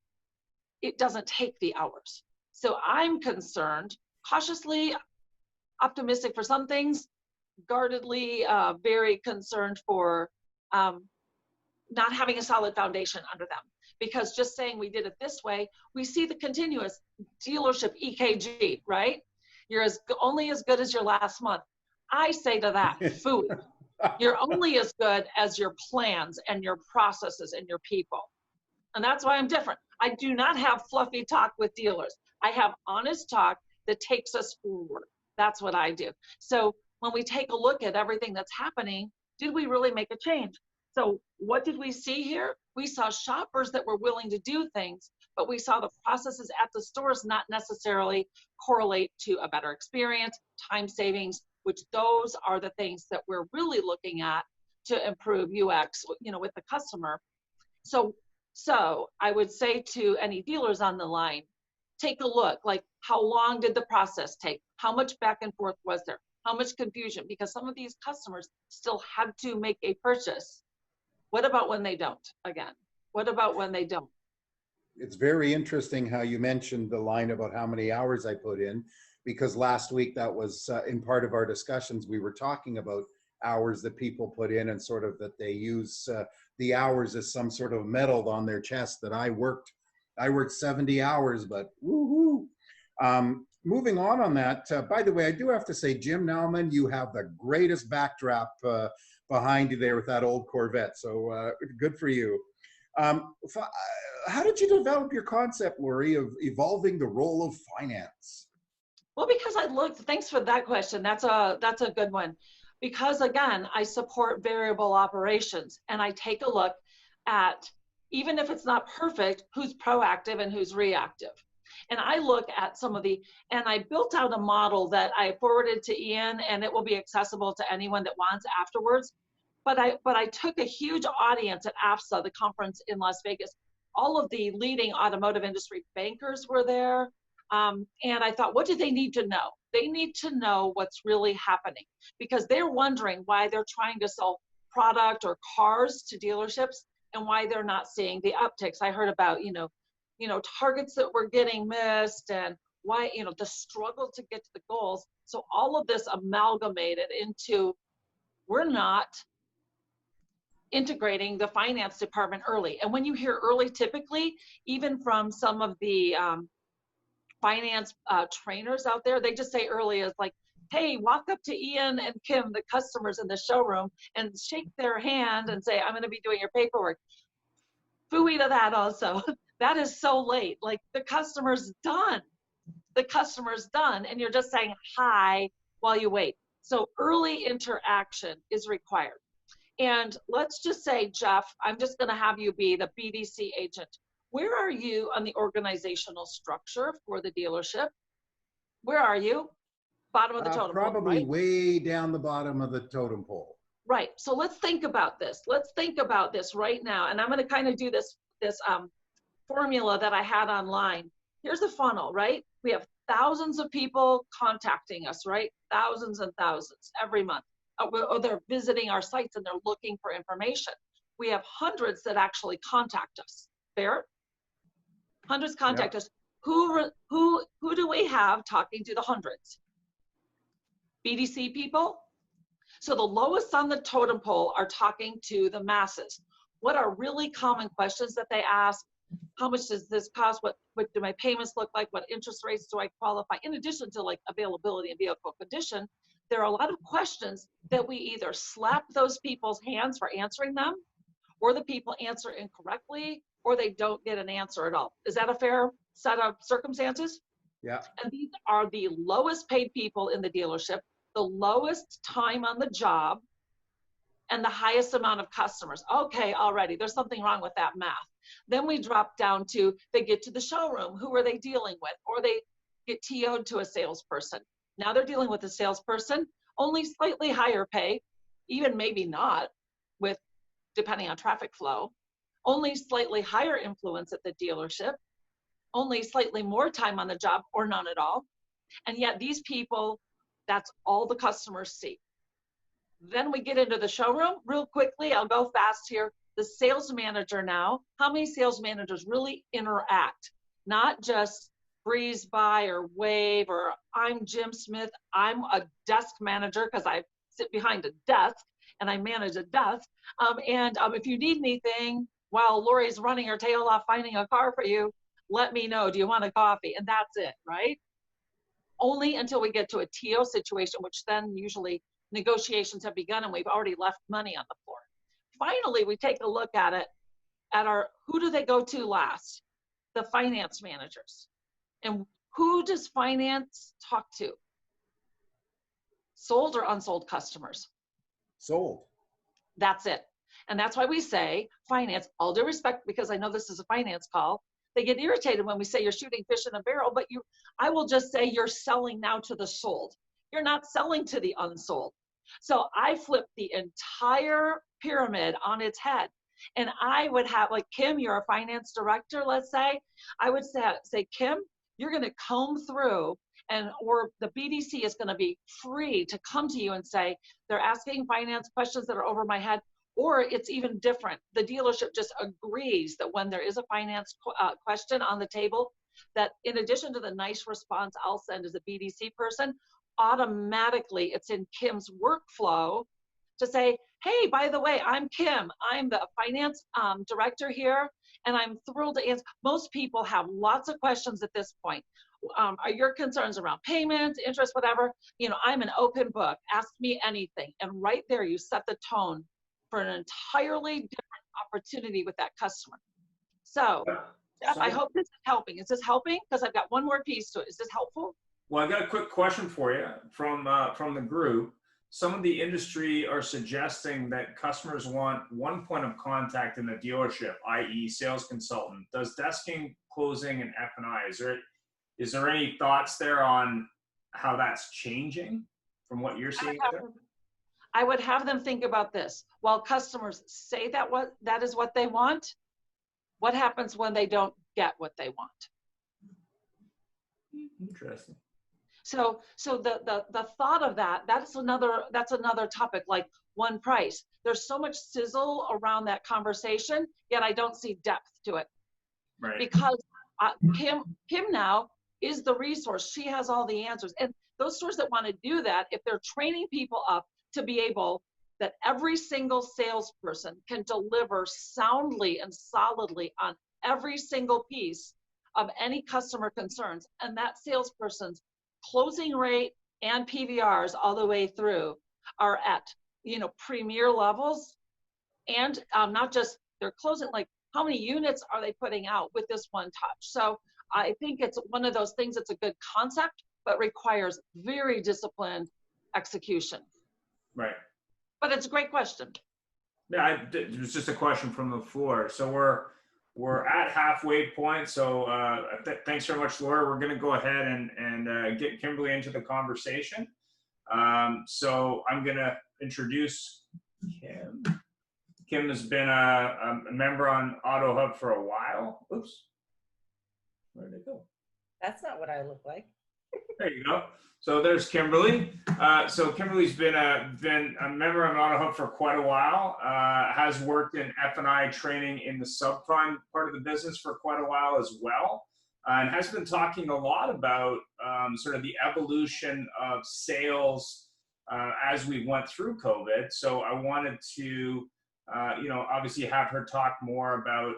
it doesn't take the hours. So I'm concerned, cautiously optimistic for some things, guardedly very concerned for not having a solid foundation under them. Because just saying we did it this way, we see the continuous dealership EKG, right? You're only as good as your last month. I say to that, food. You're only as good as your plans and your processes and your people. And that's why I'm different. I do not have fluffy talk with dealers. I have honest talk that takes us forward. That's what I do. So when we take a look at everything that's happening, did we really make a change? So what did we see here? We saw shoppers that were willing to do things, but we saw the processes at the stores not necessarily correlate to a better experience, time savings, which those are the things that we're really looking at to improve UX, with the customer. So I would say to any dealers on the line, take a look, like how long did the process take? How much back and forth was there? How much confusion? Because some of these customers still had to make a purchase. What about when they don't? Again, what about when they don't? It's very interesting how you mentioned the line about how many hours I put in, because last week that was in part of our discussions, we were talking about hours that people put in and sort of that they use the hours as some sort of medal on their chest that I worked 70 hours, but woohoo. Moving on that, by the way, I do have to say, Jim Nauman, you have the greatest backdrop behind you there with that old Corvette. So good for you. How did you develop your concept, Laurie, of evolving the role of finance? Well, because thanks for that question. That's a good one. Because again, I support variable operations and I take a look at, even if it's not perfect, who's proactive and who's reactive. And I look at and I built out a model that I forwarded to Ian, and it will be accessible to anyone that wants afterwards. But I took a huge audience at AFSA, the conference in Las Vegas. All of the leading automotive industry bankers were there. And I thought, what do they need to know? They need to know what's really happening, because they're wondering why they're trying to sell product or cars to dealerships and why they're not seeing the upticks. I heard about, targets that were getting missed and why, the struggle to get to the goals. So all of this amalgamated into, we're not integrating the finance department early. And when you hear early, typically, even from some of the finance trainers out there, they just say early is like, hey, walk up to Ian and Kim, the customers in the showroom, and shake their hand and say, I'm going to be doing your paperwork. Phooey to that also. That is so late. Like, the customer's done. The customer's done, and you're just saying hi while you wait. So early interaction is required. And let's just say, Jeff, I'm just going to have you be the BDC agent. Where are you on the organizational structure for the dealership? Where are you? Bottom of the totem pole, Probably right? way down the bottom of the totem pole. Right. So let's think about this. Let's think about this right now. And I'm going to kind of do this formula that I had online. Here's a funnel, right? We have thousands of people contacting us, right? Thousands and thousands every month. Or they're visiting our sites and they're looking for information. We have hundreds that actually contact us. Fair? Hundreds contact us. Who do we have talking to the hundreds? BDC people. So the lowest on the totem pole are talking to the masses. What are really common questions that they ask? How much does this cost? What do my payments look like? What interest rates do I qualify? In addition to like availability and vehicle condition, there are a lot of questions that we either slap those people's hands for answering them, or the people answer incorrectly, or they don't get an answer at all. Is that a fair set of circumstances? Yeah. And these are the lowest paid people in the dealership, the lowest time on the job, and the highest amount of customers. Okay, already, there's something wrong with that math. Then we drop down to, they get to the showroom, who are they dealing with? Or they get TO'd to a salesperson. Now they're dealing with a salesperson, only slightly higher pay, even maybe not, with depending on traffic flow, only slightly higher influence at the dealership, only slightly more time on the job or none at all. And yet these people, that's all the customers see. Then we get into the showroom real quickly. I'll go fast here. The sales manager now, how many sales managers really interact? Not just breeze by or wave or I'm Jim Smith. I'm a desk manager because I sit behind a desk and I manage a desk. If you need anything while Laurie's running her tail off finding a car for you, let me know. Do you want a coffee? And that's it, right? Only until we get to a TO situation, which then usually negotiations have begun and we've already left money on the floor. Finally, we take a look at it, at our, who do they go to last? The finance managers. And who does finance talk to? Sold or unsold customers? Sold. That's it. And that's why we say finance, all due respect, because I know this is a finance call. They get irritated when we say you're shooting fish in a barrel, but I will just say you're selling now to the sold. You're not selling to the unsold. So I flip the entire pyramid on its head. And I would have, like, Kim, you're a finance director, let's say. I would say, Kim, you're going to comb through, or the BDC is going to be free to come to you and say, they're asking finance questions that are over my head. Or it's even different. The dealership just agrees that when there is a finance question on the table, that in addition to the nice response I'll send as a BDC person, automatically it's in Kim's workflow to say, hey, by the way, I'm Kim. I'm the finance director here, and I'm thrilled to answer. Most people have lots of questions at this point. Are your concerns around payments, interest, whatever? You know, I'm an open book. Ask me anything. And right there, you set the tone for an entirely different opportunity with that customer. So, Jeff, I hope this is helping. Is this helping? Because I've got one more piece to it. Is this helpful? Well, I got a quick question for you from the group. Some of the industry are suggesting that customers want one point of contact in the dealership, i.e. sales consultant. Does desking, closing, and F&I, is there any thoughts there on how that's changing from what you're seeing there? I would have them think about this. While customers say that is what they want, what happens when they don't get what they want? Interesting. So the thought of that's another topic, like one price. There's so much sizzle around that conversation, yet I don't see depth to it. Right. Because Kim now is the resource. She has all the answers. And those stores that want to do that, if they're training people up to be able, that every single salesperson can deliver soundly and solidly on every single piece of any customer concerns, and that salesperson's closing rate and PVRs all the way through are at, premier levels, and not just they're closing, like how many units are they putting out with this one touch? So I think it's one of those things. It's a good concept, but requires very disciplined execution. Right. But it's a great question. Yeah, it was just a question from the floor. So we're at halfway point. So thanks very much, Laura. We're going to go ahead and get Kimberly into the conversation. So I'm going to introduce Kim. Kim has been a member on AutoHub for a while. Oops. Where did it go? That's not what I look like. There you go. So there's Kimberly. So Kimberly's been a member of AutoHub for quite a while. Has worked in F&I training in the subprime part of the business for quite a while as well, and has been talking a lot about sort of the evolution of sales as we went through COVID. So I wanted to, obviously have her talk more about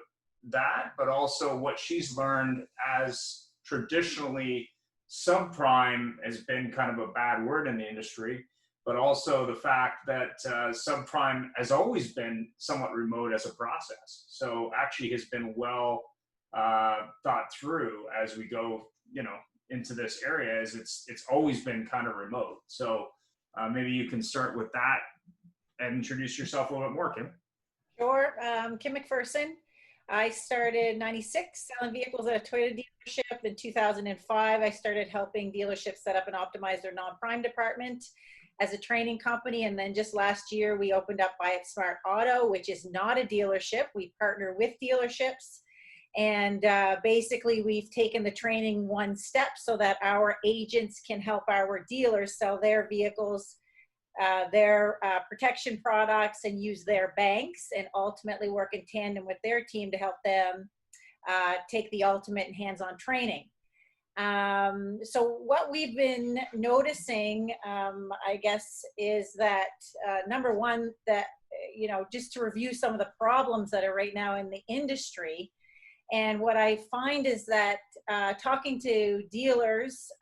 that, but also what she's learned as traditionally subprime has been kind of a bad word in the industry, but also the fact that subprime has always been somewhat remote as a process. So actually has been well thought through as we go, into this area, as it's always been kind of remote. So maybe you can start with that and introduce yourself a little bit more, Kim. Sure. Kim Macpherson. I started in '96 selling vehicles at a Toyota dealership. In 2005, I started helping dealerships set up and optimize their non-prime department as a training company. And then just last year, we opened up Buy It Smart Auto, which is not a dealership. We partner with dealerships. And basically, we've taken the training one step so that our agents can help our dealers sell their vehicles, their protection products, and use their banks, and ultimately work in tandem with their team to help them take the ultimate and hands-on training. So what we've been noticing, I guess, is that number one, that, just to review some of the problems that are right now in the industry. And what I find is that talking to dealers,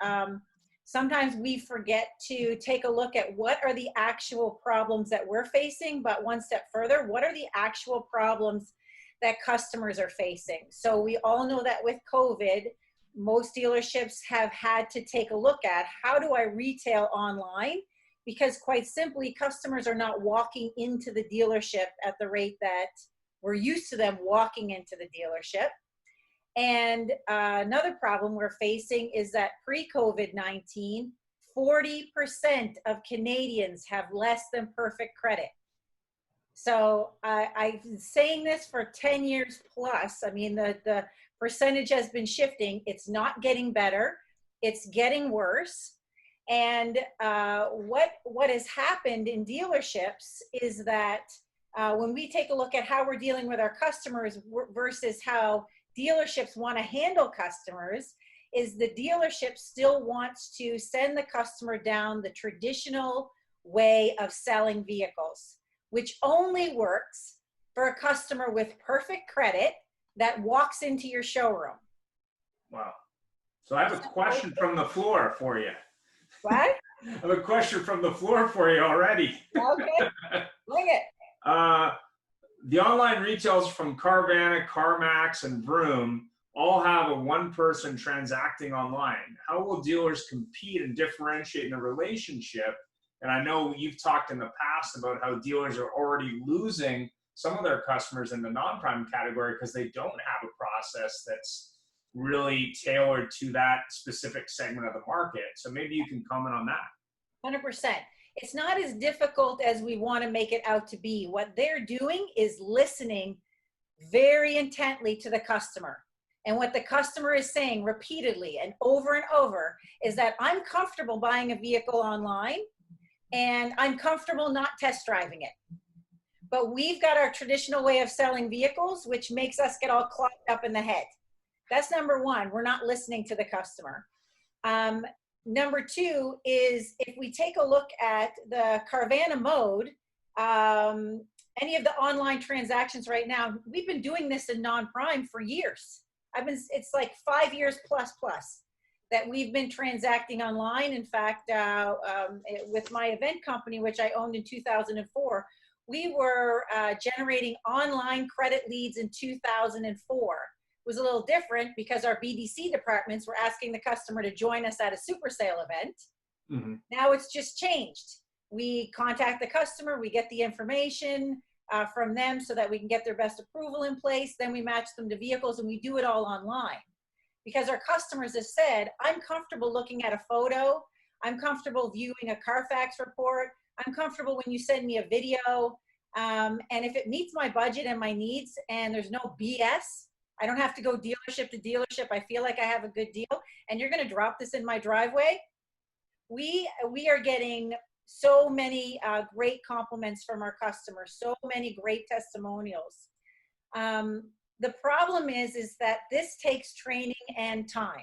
sometimes we forget to take a look at what are the actual problems that we're facing, but one step further, what are the actual problems that customers are facing? So we all know that with COVID, most dealerships have had to take a look at, how do I retail online? Because quite simply, customers are not walking into the dealership at the rate that we're used to them walking into the dealership. And another problem we're facing is that pre-COVID-19, 40% of Canadians have less than perfect credit. So I've been saying this for 10 years plus. I mean, the percentage has been shifting. It's not getting better. It's getting worse. And what has happened in dealerships is that when we take a look at how we're dealing with our customers versus how dealerships want to handle customers, is the dealership still wants to send the customer down the traditional way of selling vehicles, which only works for a customer with perfect credit that walks into your showroom. Wow. So I have a question from the floor for you. What? I have a question from the floor for you already. Okay, bring it. The online retailers from Carvana, CarMax, and Vroom all have a one-person transacting online. How will dealers compete and differentiate in the relationship? And I know you've talked in the past about how dealers are already losing some of their customers in the non-prime category because they don't have a process that's really tailored to that specific segment of the market. So maybe you can comment on that. 100%. It's not as difficult as we want to make it out to be. What they're doing is listening very intently to the customer. And what the customer is saying repeatedly and over is that I'm comfortable buying a vehicle online and I'm comfortable not test driving it. But we've got our traditional way of selling vehicles, which makes us get all clogged up in the head. That's number one. We're not listening to the customer. Number two is, if we take a look at the Carvana mode, any of the online transactions right now, we've been doing this in non-prime for years. It's like 5 years plus that we've been transacting online. In fact, with my event company, which I owned in 2004, we were generating online credit leads in 2004. Was a little different because our BDC departments were asking the customer to join us at a super sale event. Mm-hmm. Now it's just changed. We contact the customer, we get the information from them so that we can get their best approval in place. Then we match them to vehicles and we do it all online. Because our customers have said, I'm comfortable looking at a photo. I'm comfortable viewing a Carfax report. I'm comfortable when you send me a video. And if it meets my budget and my needs and there's no BS, I don't have to go dealership to dealership. I feel like I have a good deal and you're going to drop this in my driveway. We are getting so many great compliments from our customers, so many great testimonials. The problem is that this takes training and time.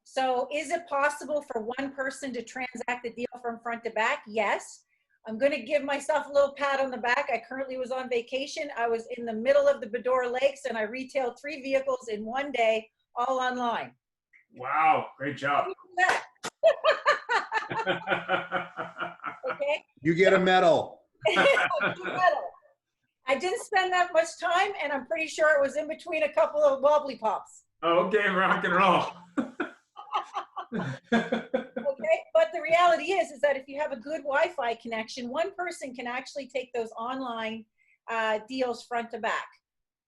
So is it possible for one person to transact the deal from front to back? Yes. I'm going to give myself a little pat on the back. I currently was on vacation. I was in the middle of the Bedore Lakes and I retailed 3 vehicles in one day, all online. Wow, great job. Okay. You get a medal. I didn't spend that much time and I'm pretty sure it was in between a couple of wobbly pops. Okay, rock and roll. Okay, but the reality is that if you have a good Wi-Fi connection, one person can actually take those online deals front to back.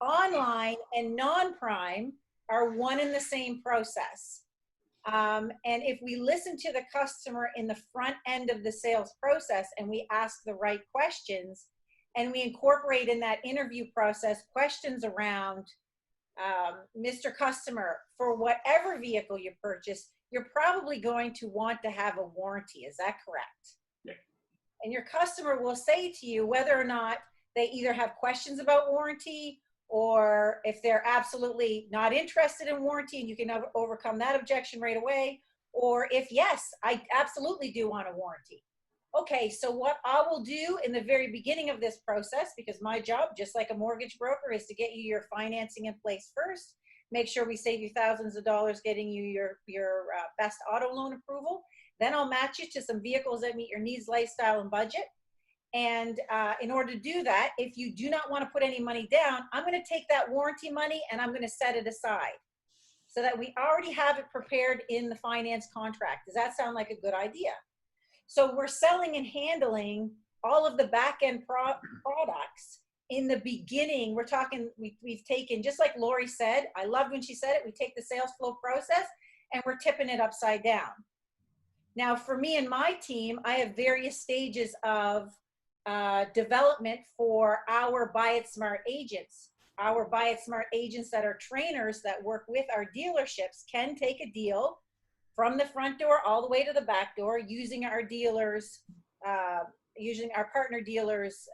Online and non-prime are one and the same process. And if we listen to the customer in the front end of the sales process and we ask the right questions and we incorporate in that interview process questions around, Mr. Customer, for whatever vehicle you purchase, you're probably going to want to have a warranty. Is that correct? Yeah. And your customer will say to you whether or not they either have questions about warranty or if they're absolutely not interested in warranty and you can overcome that objection right away, or if yes, I absolutely do want a warranty. Okay, so what I will do in the very beginning of this process, because my job, just like a mortgage broker, is to get you your financing in place first. make sure we save you thousands of dollars getting you your best auto loan approval. Then I'll match you to some vehicles that meet your needs, lifestyle, and budget. And in order to do that, if you do not want to put any money down, I'm going to take that warranty money and I'm going to set it aside so that we already have it prepared in the finance contract. Does that sound like a good idea? So we're selling and handling all of the back-end products. In the beginning, we're talking, we've taken, just like Laurie said, I loved when she said it, we take the sales flow process and we're tipping it upside down. Now, for me and my team, I have various stages of development for our Buy It Smart agents. Our Buy It Smart agents that are trainers that work with our dealerships can take a deal from the front door all the way to the back door using our dealers, using our partner dealers,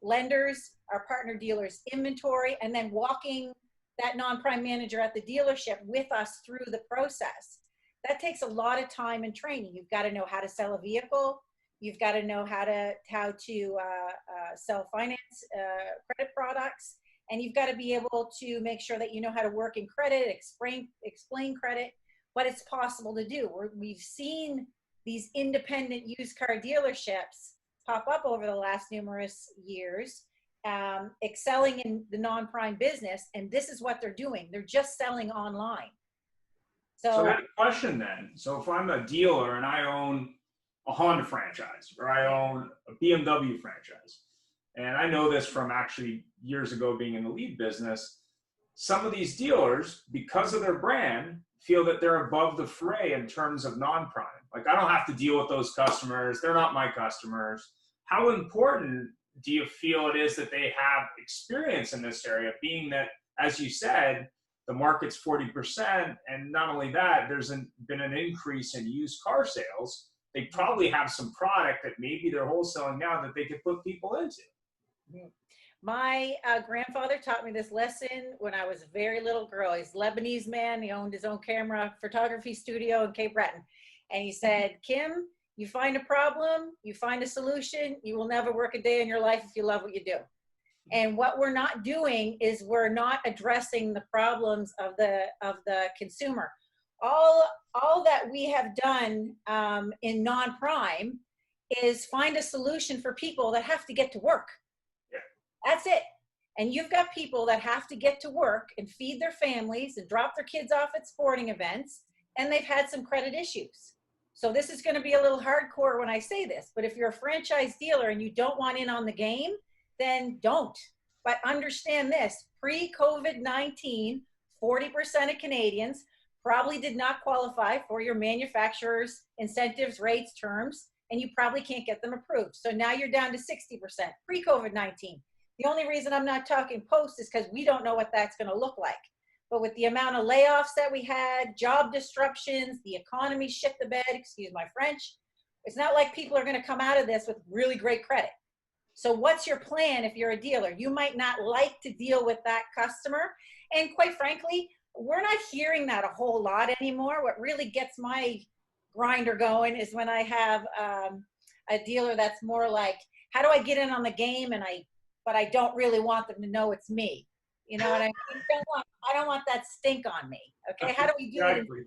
lenders, our partner dealers inventory, and then walking that non-prime manager at the dealership with us through the process. That takes a lot of time and training. You've got to know how to sell a vehicle. You've got to know how to sell finance credit products, and you've got to be able to make sure that you know how to work in credit, explain credit, but it's possible to do. We've seen these independent used car dealerships pop up over the last numerous years, excelling in the non-prime business, and this is what they're doing. They're just selling online. So I have a question then. So if I'm a dealer and I own a Honda franchise or I own a BMW franchise, and I know this from actually years ago being in the lead business, some of these dealers, because of their brand, feel that they're above the fray in terms of non-prime. Like, I don't have to deal with those customers. They're not my customers. How important do you feel it is that they have experience in this area, being that, as you said, the market's 40%, and not only that, there's been an increase in used car sales. They probably have some product that maybe they're wholesaling now that they could put people into. My grandfather taught me this lesson when I was a very little girl. He's a Lebanese man. He owned his own camera photography studio in Cape Breton. And he said, Kim, you find a problem, you find a solution, you will never work a day in your life if you love what you do. And what we're not doing is we're not addressing the problems of the consumer. All that we have done in non-prime is find a solution for people that have to get to work. Yeah. That's it. And you've got people that have to get to work and feed their families and drop their kids off at sporting events, and they've had some credit issues. So this is going to be a little hardcore when I say this, but if you're a franchise dealer and you don't want in on the game, then don't. But understand this, pre-COVID-19, 40% of Canadians probably did not qualify for your manufacturer's incentives, rates, terms, and you probably can't get them approved. So now you're down to 60% pre-COVID-19. The only reason I'm not talking post is because we don't know what that's going to look like. But with the amount of layoffs that we had, job disruptions, the economy shit the bed, excuse my French, it's not like people are going to come out of this with really great credit. So what's your plan if you're a dealer? You might not like to deal with that customer. And quite frankly, we're not hearing that a whole lot anymore. What really gets my grinder going is when I have a dealer that's more like, how do I get in on the game but I don't really want them to know it's me. You know what I mean? I don't want that stink on me. Okay, how do we do Exactly.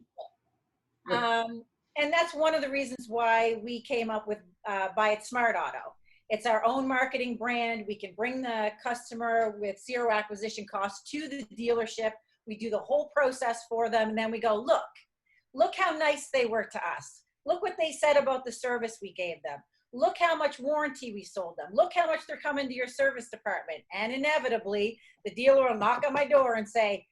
it? And that's one of the reasons why we came up with Buy It Smart Auto. It's our own marketing brand. We can bring the customer with zero acquisition costs to the dealership. We do the whole process for them, and then we go, look how nice they were to us. Look what they said about the service we gave them. Look how much warranty we sold them. Look how much they're coming to your service department. And inevitably, the dealer will knock on my door and say,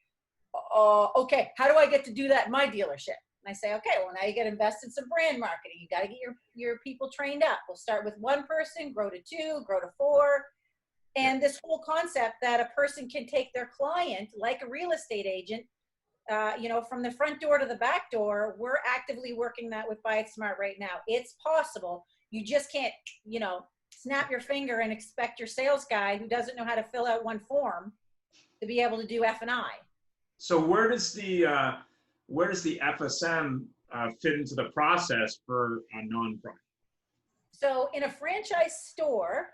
okay, how do I get to do that in my dealership? And I say, okay, well, now you got to invest in some brand marketing. You got to get your people trained up. We'll start with one person, grow to 2, grow to 4. And this whole concept that a person can take their client, like a real estate agent, from the front door to the back door, we're actively working that with Buy It Smart right now. It's possible. You just can't, snap your finger and expect your sales guy who doesn't know how to fill out one form to be able to do F&I. So where does the FSM fit into the process for a non-prime? So in a franchise store,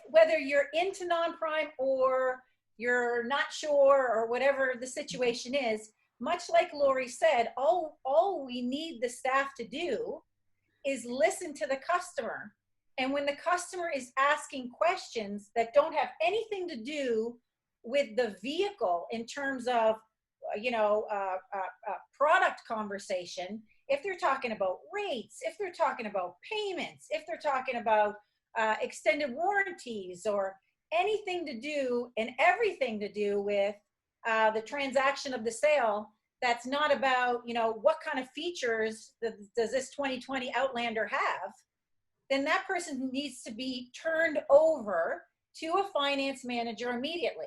whether you're into non-prime or you're not sure, or whatever the situation is, much like Laurie said, all we need the staff to do is listen to the customer. And when the customer is asking questions that don't have anything to do with the vehicle in terms of, product conversation, if they're talking about rates, if they're talking about payments, if they're talking about extended warranties, or anything to do and everything to do with the transaction of the sale, that's not about, what kind of features does this 2020 Outlander have, then that person needs to be turned over to a finance manager immediately.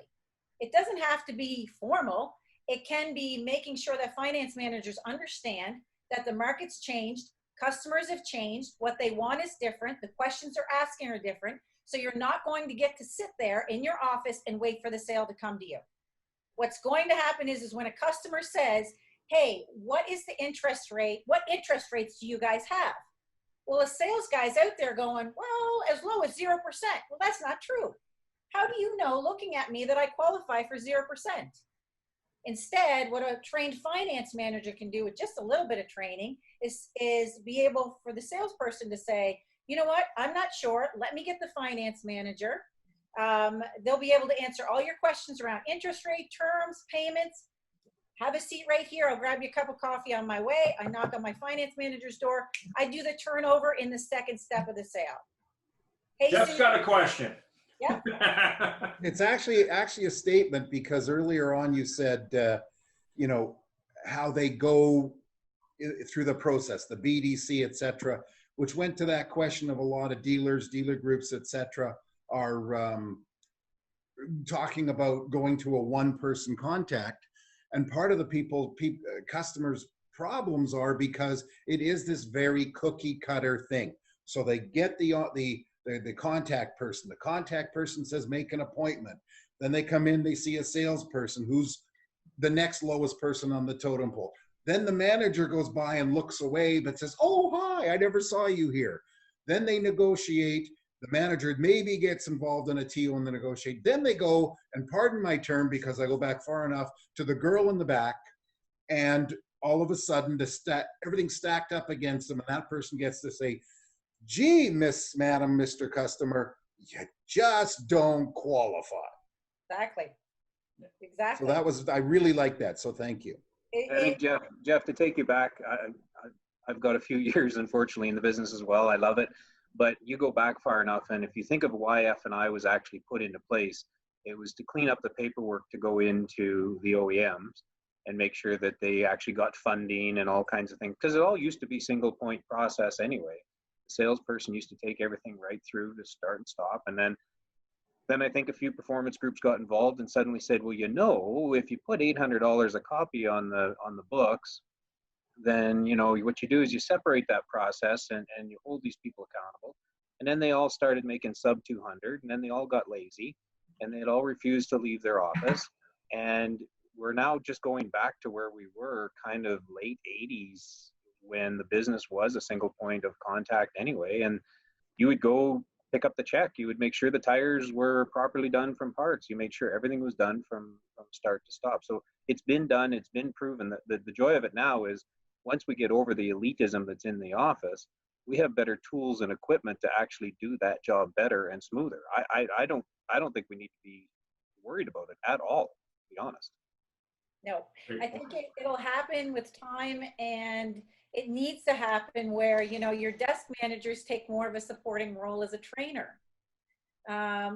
It doesn't have to be formal. It can be making sure that finance managers understand that the market's changed, customers have changed, what they want is different, the questions they're asking are different, so you're not going to get to sit there in your office and wait for the sale to come to you. What's going to happen is when a customer says, hey, what is the interest rate? What interest rates do you guys have? Well, a sales guy's out there going, well, as low as 0%. Well, that's not true. How do you know, looking at me, that I qualify for 0%? Instead, what a trained finance manager can do with just a little bit of training is be able for the salesperson to say, you know what, I'm not sure. Let me get the finance manager. They'll be able to answer all your questions around interest rate, terms, payments. Have a seat right here. I'll grab you a cup of coffee on my way. I knock on my finance manager's door. I do the turnover in the second step of the sale. Hey, Jeff's got a question. Yeah. It's actually a statement, because earlier on you said, how they go through the process, the BDC, et cetera, which went to that question of a lot of dealers, dealer groups, et cetera, are talking about going to a one-person contact. And part of the customers' problems are because it is this very cookie cutter thing. So they get the contact person. The contact person says, make an appointment. Then they come in, they see a salesperson who's the next lowest person on the totem pole. Then the manager goes by and looks away, but says, oh, hi, I never saw you here. Then they negotiate. The manager maybe gets involved in a deal and they negotiate. Then they go, and pardon my term because I go back far enough, to the girl in the back, and all of a sudden everything's stacked up against them, and that person gets to say, gee, Madam, Mr. Customer, you just don't qualify. Exactly. So I really like that. So thank you. I think Jeff, to take you back, I've got a few years, unfortunately, in the business as well. I love it. But you go back far enough, and if you think of why F&I was actually put into place, it was to clean up the paperwork to go into the OEMs and make sure that they actually got funding and all kinds of things. Because it all used to be single point process anyway. The salesperson used to take everything right through to start and stop. And then I think a few performance groups got involved and suddenly said, well, if you put $800 a copy on the books, then what you do is you separate that process and you hold these people accountable. And then they all started making sub 200, and then they all got lazy, and they'd all refused to leave their office. And we're now just going back to where we were kind of late 80s, when the business was a single point of contact anyway. And you would go pick up the check, you would make sure the tires were properly done from parts, you made sure everything was done from start to stop. So it's been done, it's been proven. That the joy of it now is, once we get over the elitism that's in the office, we have better tools and equipment to actually do that job better and smoother. I don't think we need to be worried about it at all, to be honest. No, I think it'll happen with time, and it needs to happen where, your desk managers take more of a supporting role as a trainer,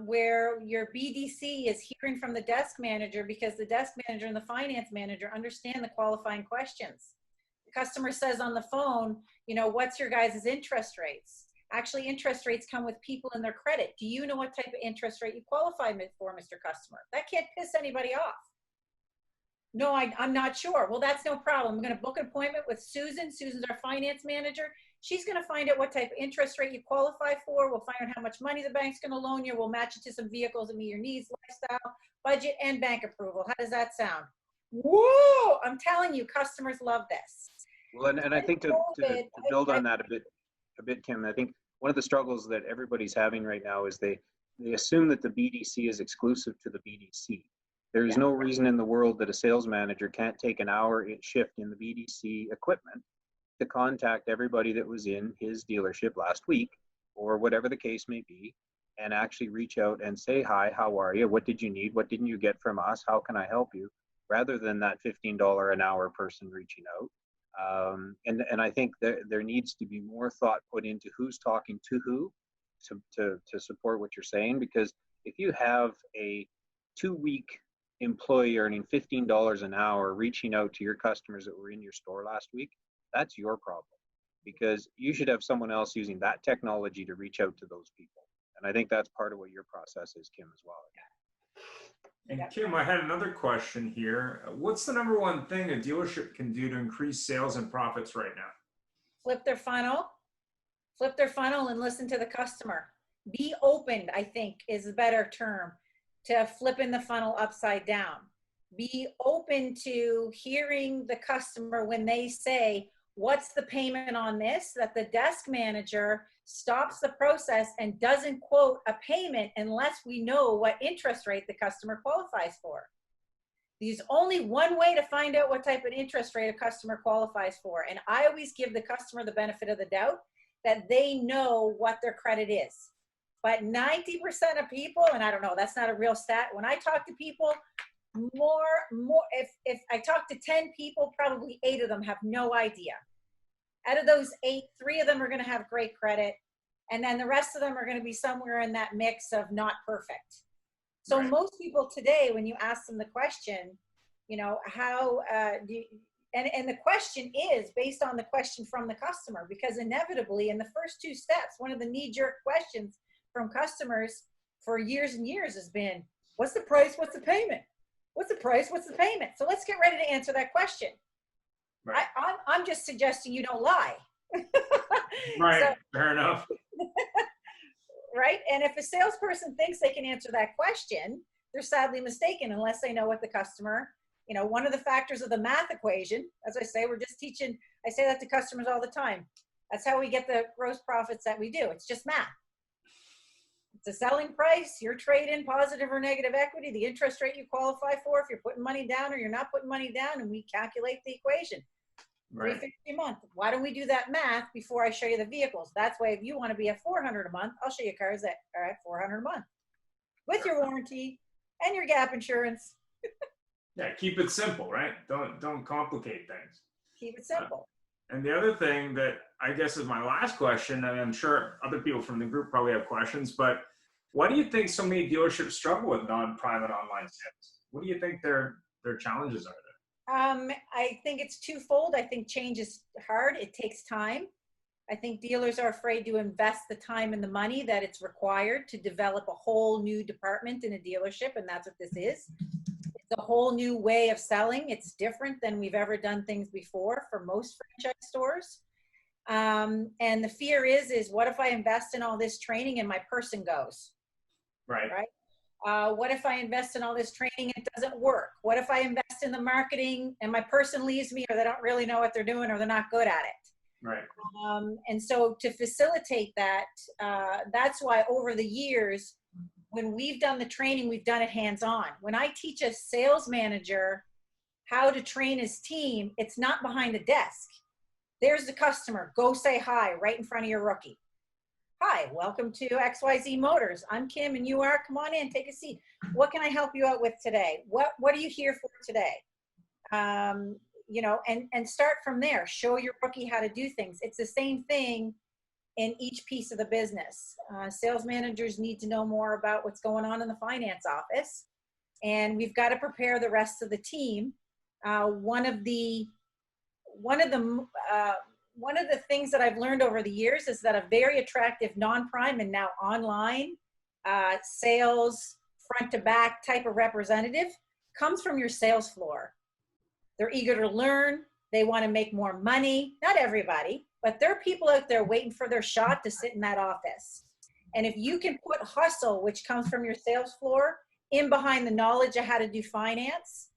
where your BDC is hearing from the desk manager, because the desk manager and the finance manager understand the qualifying questions. The customer says on the phone, what's your guys' interest rates? Actually, interest rates come with people and their credit. Do you know what type of interest rate you qualify for, Mr. Customer? That can't piss anybody off. No, I'm not sure. Well, that's no problem. I'm going to book an appointment with Susan. Susan's our finance manager. She's going to find out what type of interest rate you qualify for. We'll find out how much money the bank's going to loan you. We'll match it to some vehicles that meet your needs, lifestyle, budget, and bank approval. How does that sound? Whoa! I'm telling you, customers love this. Well, and I think to build on that a bit, Kim, I think one of the struggles that everybody's having right now is they assume that the BDC is exclusive to the BDC. There's no reason in the world that a sales manager can't take an hour shift in the BDC equipment to contact everybody that was in his dealership last week, or whatever the case may be, and actually reach out and say, hi, how are you? What did you need? What didn't you get from us? How can I help you? Rather than that $15 an hour person reaching out. And I think there needs to be more thought put into who's talking to who to support what you're saying. Because if you have a 2-week employee earning $15 an hour reaching out to your customers that were in your store last week, that's your problem, because you should have someone else using that technology to reach out to those people. And I think that's part of what your process is, Kim, as well. And Kim, I had another question here. What's the number one thing a dealership can do to increase sales and profits right now? Flip their funnel and listen to the customer. Be open, I think, is a better term to flipping the funnel upside down. Be open to hearing the customer when they say, what's the payment on this? That the desk manager stops the process and doesn't quote a payment unless we know what interest rate the customer qualifies for. There's only one way to find out what type of interest rate a customer qualifies for. And I always give the customer the benefit of the doubt that they know what their credit is. But 90% of people, and I don't know, that's not a real stat. When I talk to people, if I talk to 10 people, probably 8 of them have no idea. Out of those 8, 3 of them are going to have great credit. And then the rest of them are going to be somewhere in that mix of not perfect. So most people today, when you ask them the question, you know, how do you, and the question is based on the question from the customer, because inevitably in the first 2 steps, one of the knee-jerk questions from customers for years and years has been, what's the price? What's the payment? What's the price? What's the payment? So let's get ready to answer that question. Right. I'm just suggesting you don't lie. Right. So, fair enough. Right. And if a salesperson thinks they can answer that question, they're sadly mistaken unless they know what the customer, you know, one of the factors of the math equation, as I say, we're just teaching, I say that to customers all the time. That's how we get the gross profits that we do. It's just math. It's a selling price, your trade in positive or negative equity, the interest rate you qualify for, if you're putting money down or you're not putting money down, and we calculate the equation. Right. $350 a month. Why don't we do that math before I show you the vehicles? That's why if you want to be at $400 a month, I'll show you cars that are at $400 a month with your warranty and your gap insurance. Yeah, keep it simple, right? Don't complicate things. Keep it simple. And the other thing that I guess is my last question, and I'm sure other people from the group probably have questions, but why do you think so many dealerships struggle with non-private online sales? What do you think their challenges are there? I think it's twofold. I think change is hard. It takes time. I think dealers are afraid to invest the time and the money that it's required to develop a whole new department in a dealership, and that's what this is. It's a whole new way of selling. It's different than we've ever done things before for most franchise stores. And the fear is what if I invest in all this training and my person goes? Right. Right. What if I invest in all this training and it doesn't work? What if I invest in the marketing and my person leaves me, or they don't really know what they're doing, or they're not good at it? Right. And so to facilitate that, that's why over the years, when we've done the training, we've done it hands-on. When I teach a sales manager how to train his team, it's not behind a desk. There's the customer. Go say hi right in front of your rookie. Hi, welcome to XYZ Motors. I'm Kim and you are. Come on in, take a seat. What can I help you out with today? What are you here for today? You know, and start from there. Show your rookie how to do things. It's the same thing in each piece of the business. Sales managers need to know more about what's going on in the finance office, and we've got to prepare the rest of the team. One of the things that I've learned over the years is that a very attractive non-prime and now online sales front to back type of representative comes from your sales floor. They're eager to learn. They want to make more money. Not everybody, but there are people out there waiting for their shot to sit in that office. And if you can put hustle, which comes from your sales floor, in behind the knowledge of how to do finance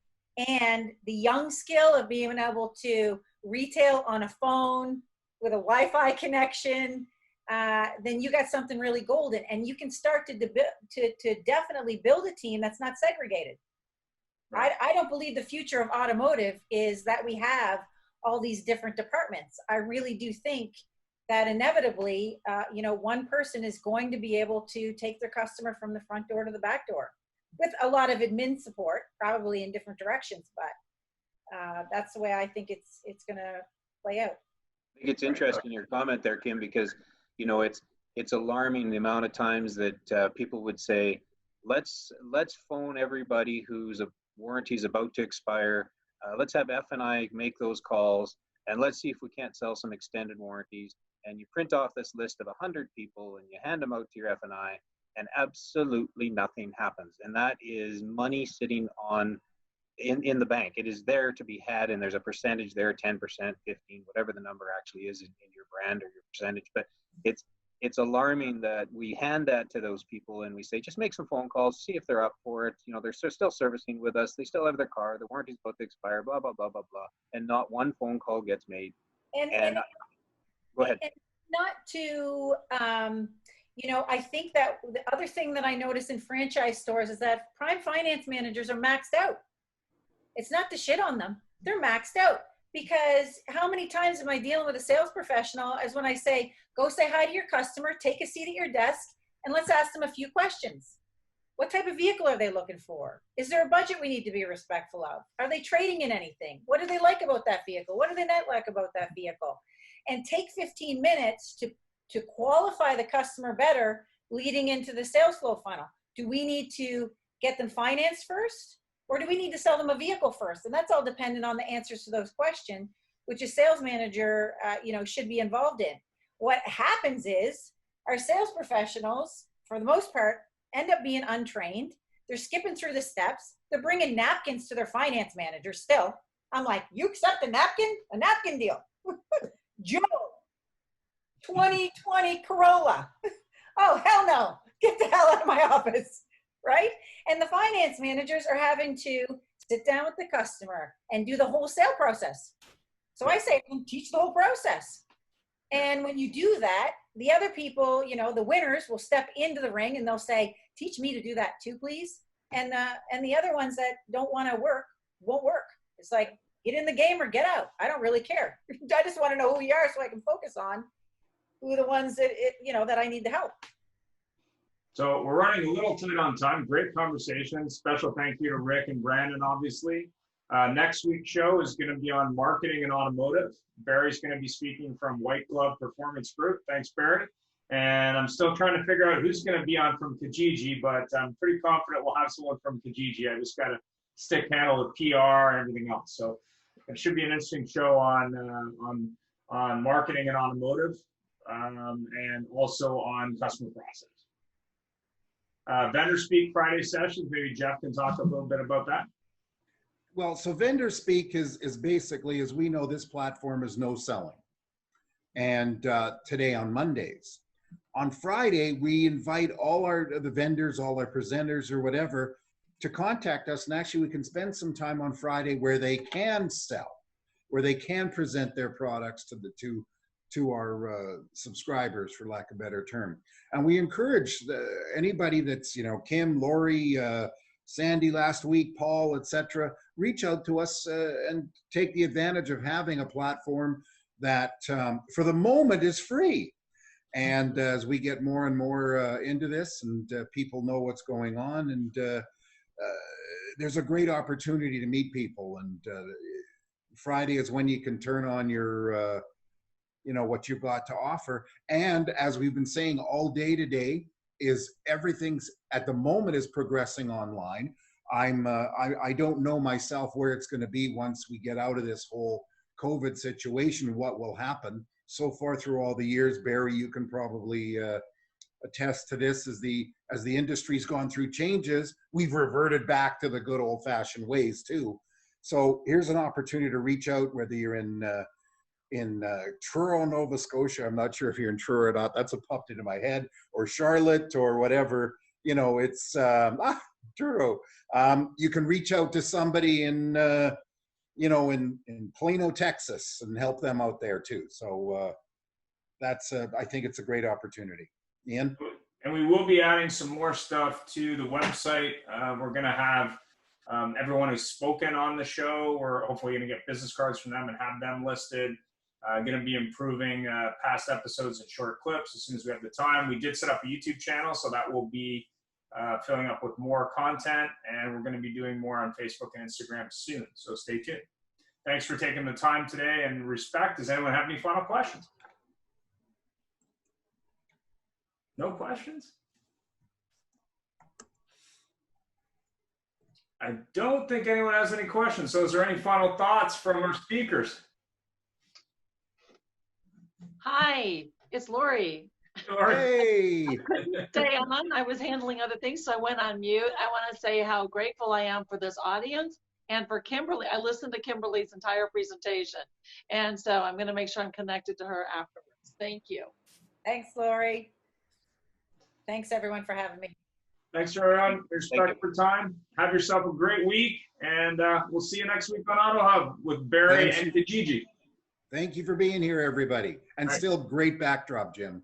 and the young skill of being able to retail on a phone with a Wi-Fi connection, then you got something really golden, and you can start to definitely build a team that's not segregated. I don't believe the future of automotive is that we have all these different departments. I really do think that inevitably, one person is going to be able to take their customer from the front door to the back door with a lot of admin support, probably in different directions. But that's the way I think it's going to play out. I think it's interesting your comment there, Kim, because it's alarming the amount of times that people would say, let's phone everybody whose warranty is about to expire. Let's have F&I make those calls, and let's see if we can't sell some extended warranties. And you print off this list of 100 people and you hand them out to your F&I, and absolutely nothing happens. And that is money sitting in the bank. It is there to be had, and there's a percentage there, 10%, 15, whatever the number actually is in your brand or your percentage. But it's alarming that we hand that to those people and we say, just make some phone calls, see if they're up for it. They're still servicing with us. They still have their car. The warranty's about to expire, blah, blah, blah, blah, blah. And not one phone call gets made. And go ahead. And not to, I think that the other thing that I notice in franchise stores is that prime finance managers are maxed out. It's not to shit on them. They're maxed out. Because how many times am I dealing with a sales professional as when I say, go say hi to your customer, take a seat at your desk, and let's ask them a few questions. What type of vehicle are they looking for? Is there a budget we need to be respectful of? Are they trading in anything? What do they like about that vehicle? What do they not like about that vehicle? And take 15 minutes to qualify the customer better leading into the sales flow funnel. Do we need to get them financed first? Or do we need to sell them a vehicle first? And that's all dependent on the answers to those questions, which a sales manager, should be involved in. What happens is our sales professionals, for the most part, end up being untrained. They're skipping through the steps. They're bringing napkins to their finance manager still. I'm like, you accept a napkin? A napkin deal. Joe, 2020 Corolla. Oh, hell no. Get the hell out of my office. Right? And the finance managers are having to sit down with the customer and do the whole sale process. So I say, teach the whole process. And when you do that, the other people, the winners will step into the ring and they'll say, teach me to do that too, please. And the other ones that don't want to work won't work. It's like, get in the game or get out. I don't really care. I just want to know who you are so I can focus on who are the ones that, that I need to help. So we're running a little tight on time. Great conversation. Special thank you to Rick and Brandon, obviously. Next week's show is going to be on marketing and automotive. Barry's going to be speaking from White Glove Performance Group. Thanks, Barry. And I'm still trying to figure out who's going to be on from Kijiji, but I'm pretty confident we'll have someone from Kijiji. I just got to stick handle the PR and everything else. So it should be an interesting show on marketing and automotive, and also on customer process. Vendor Speak Friday sessions, maybe Jeff can talk a little bit about that. Well, so Vendor Speak is basically, as we know, this platform is no selling. And today on Mondays. On Friday, we invite all the vendors, all our presenters or whatever to contact us. And actually we can spend some time on Friday where they can sell, where they can present their products to our subscribers, for lack of a better term. And we encourage anybody that's, Kim, Laurie, Sandy last week, Paul, etc., reach out to us and take the advantage of having a platform that for the moment is free. And as we get more and more into this and people know what's going on, and there's a great opportunity to meet people. And Friday is when you can turn on your what you've got to offer. And as we've been saying all day today, is everything's at the moment is progressing online. I don't know myself where it's going to be once we get out of this whole COVID situation, what will happen. So far through all the years, Barry, you can probably attest to this, as the industry's gone through changes, we've reverted back to the good old fashioned ways too. So here's an opportunity to reach out, whether you're in Truro, Nova Scotia. I'm not sure if you're in Truro or not. That's what popped into my head. Or Charlotte or whatever. It's Truro. You can reach out to somebody in Plano, Texas, and help them out there too. So that's I think it's a great opportunity. Ian? And we will be adding some more stuff to the website. We're going to have Everyone who's spoken on the show, we're hopefully going to get business cards from them and have them listed. Going to be improving past episodes in short clips as soon as we have the time. We did set up a YouTube channel, so that will be filling up with more content, and we're going to be doing more on Facebook and Instagram soon, so stay tuned. Thanks for taking the time today, and respect. Does anyone have any final questions? No questions? I don't think anyone has any questions. So is there any final thoughts from our speakers? Hi, it's Laurie. Hey! Stay on. I was handling other things, so I went on mute. I want to say how grateful I am for this audience and for Kimberly. I listened to Kimberly's entire presentation, and so I'm going to make sure I'm connected to her afterwards. Thank you. Thanks, Laurie. Thanks, everyone, for having me. Thanks, everyone. Respect for time. Have yourself a great week, and we'll see you next week on AutoHub with Barry and Kijiji. Thank you for being here, everybody. And still great backdrop, Jim.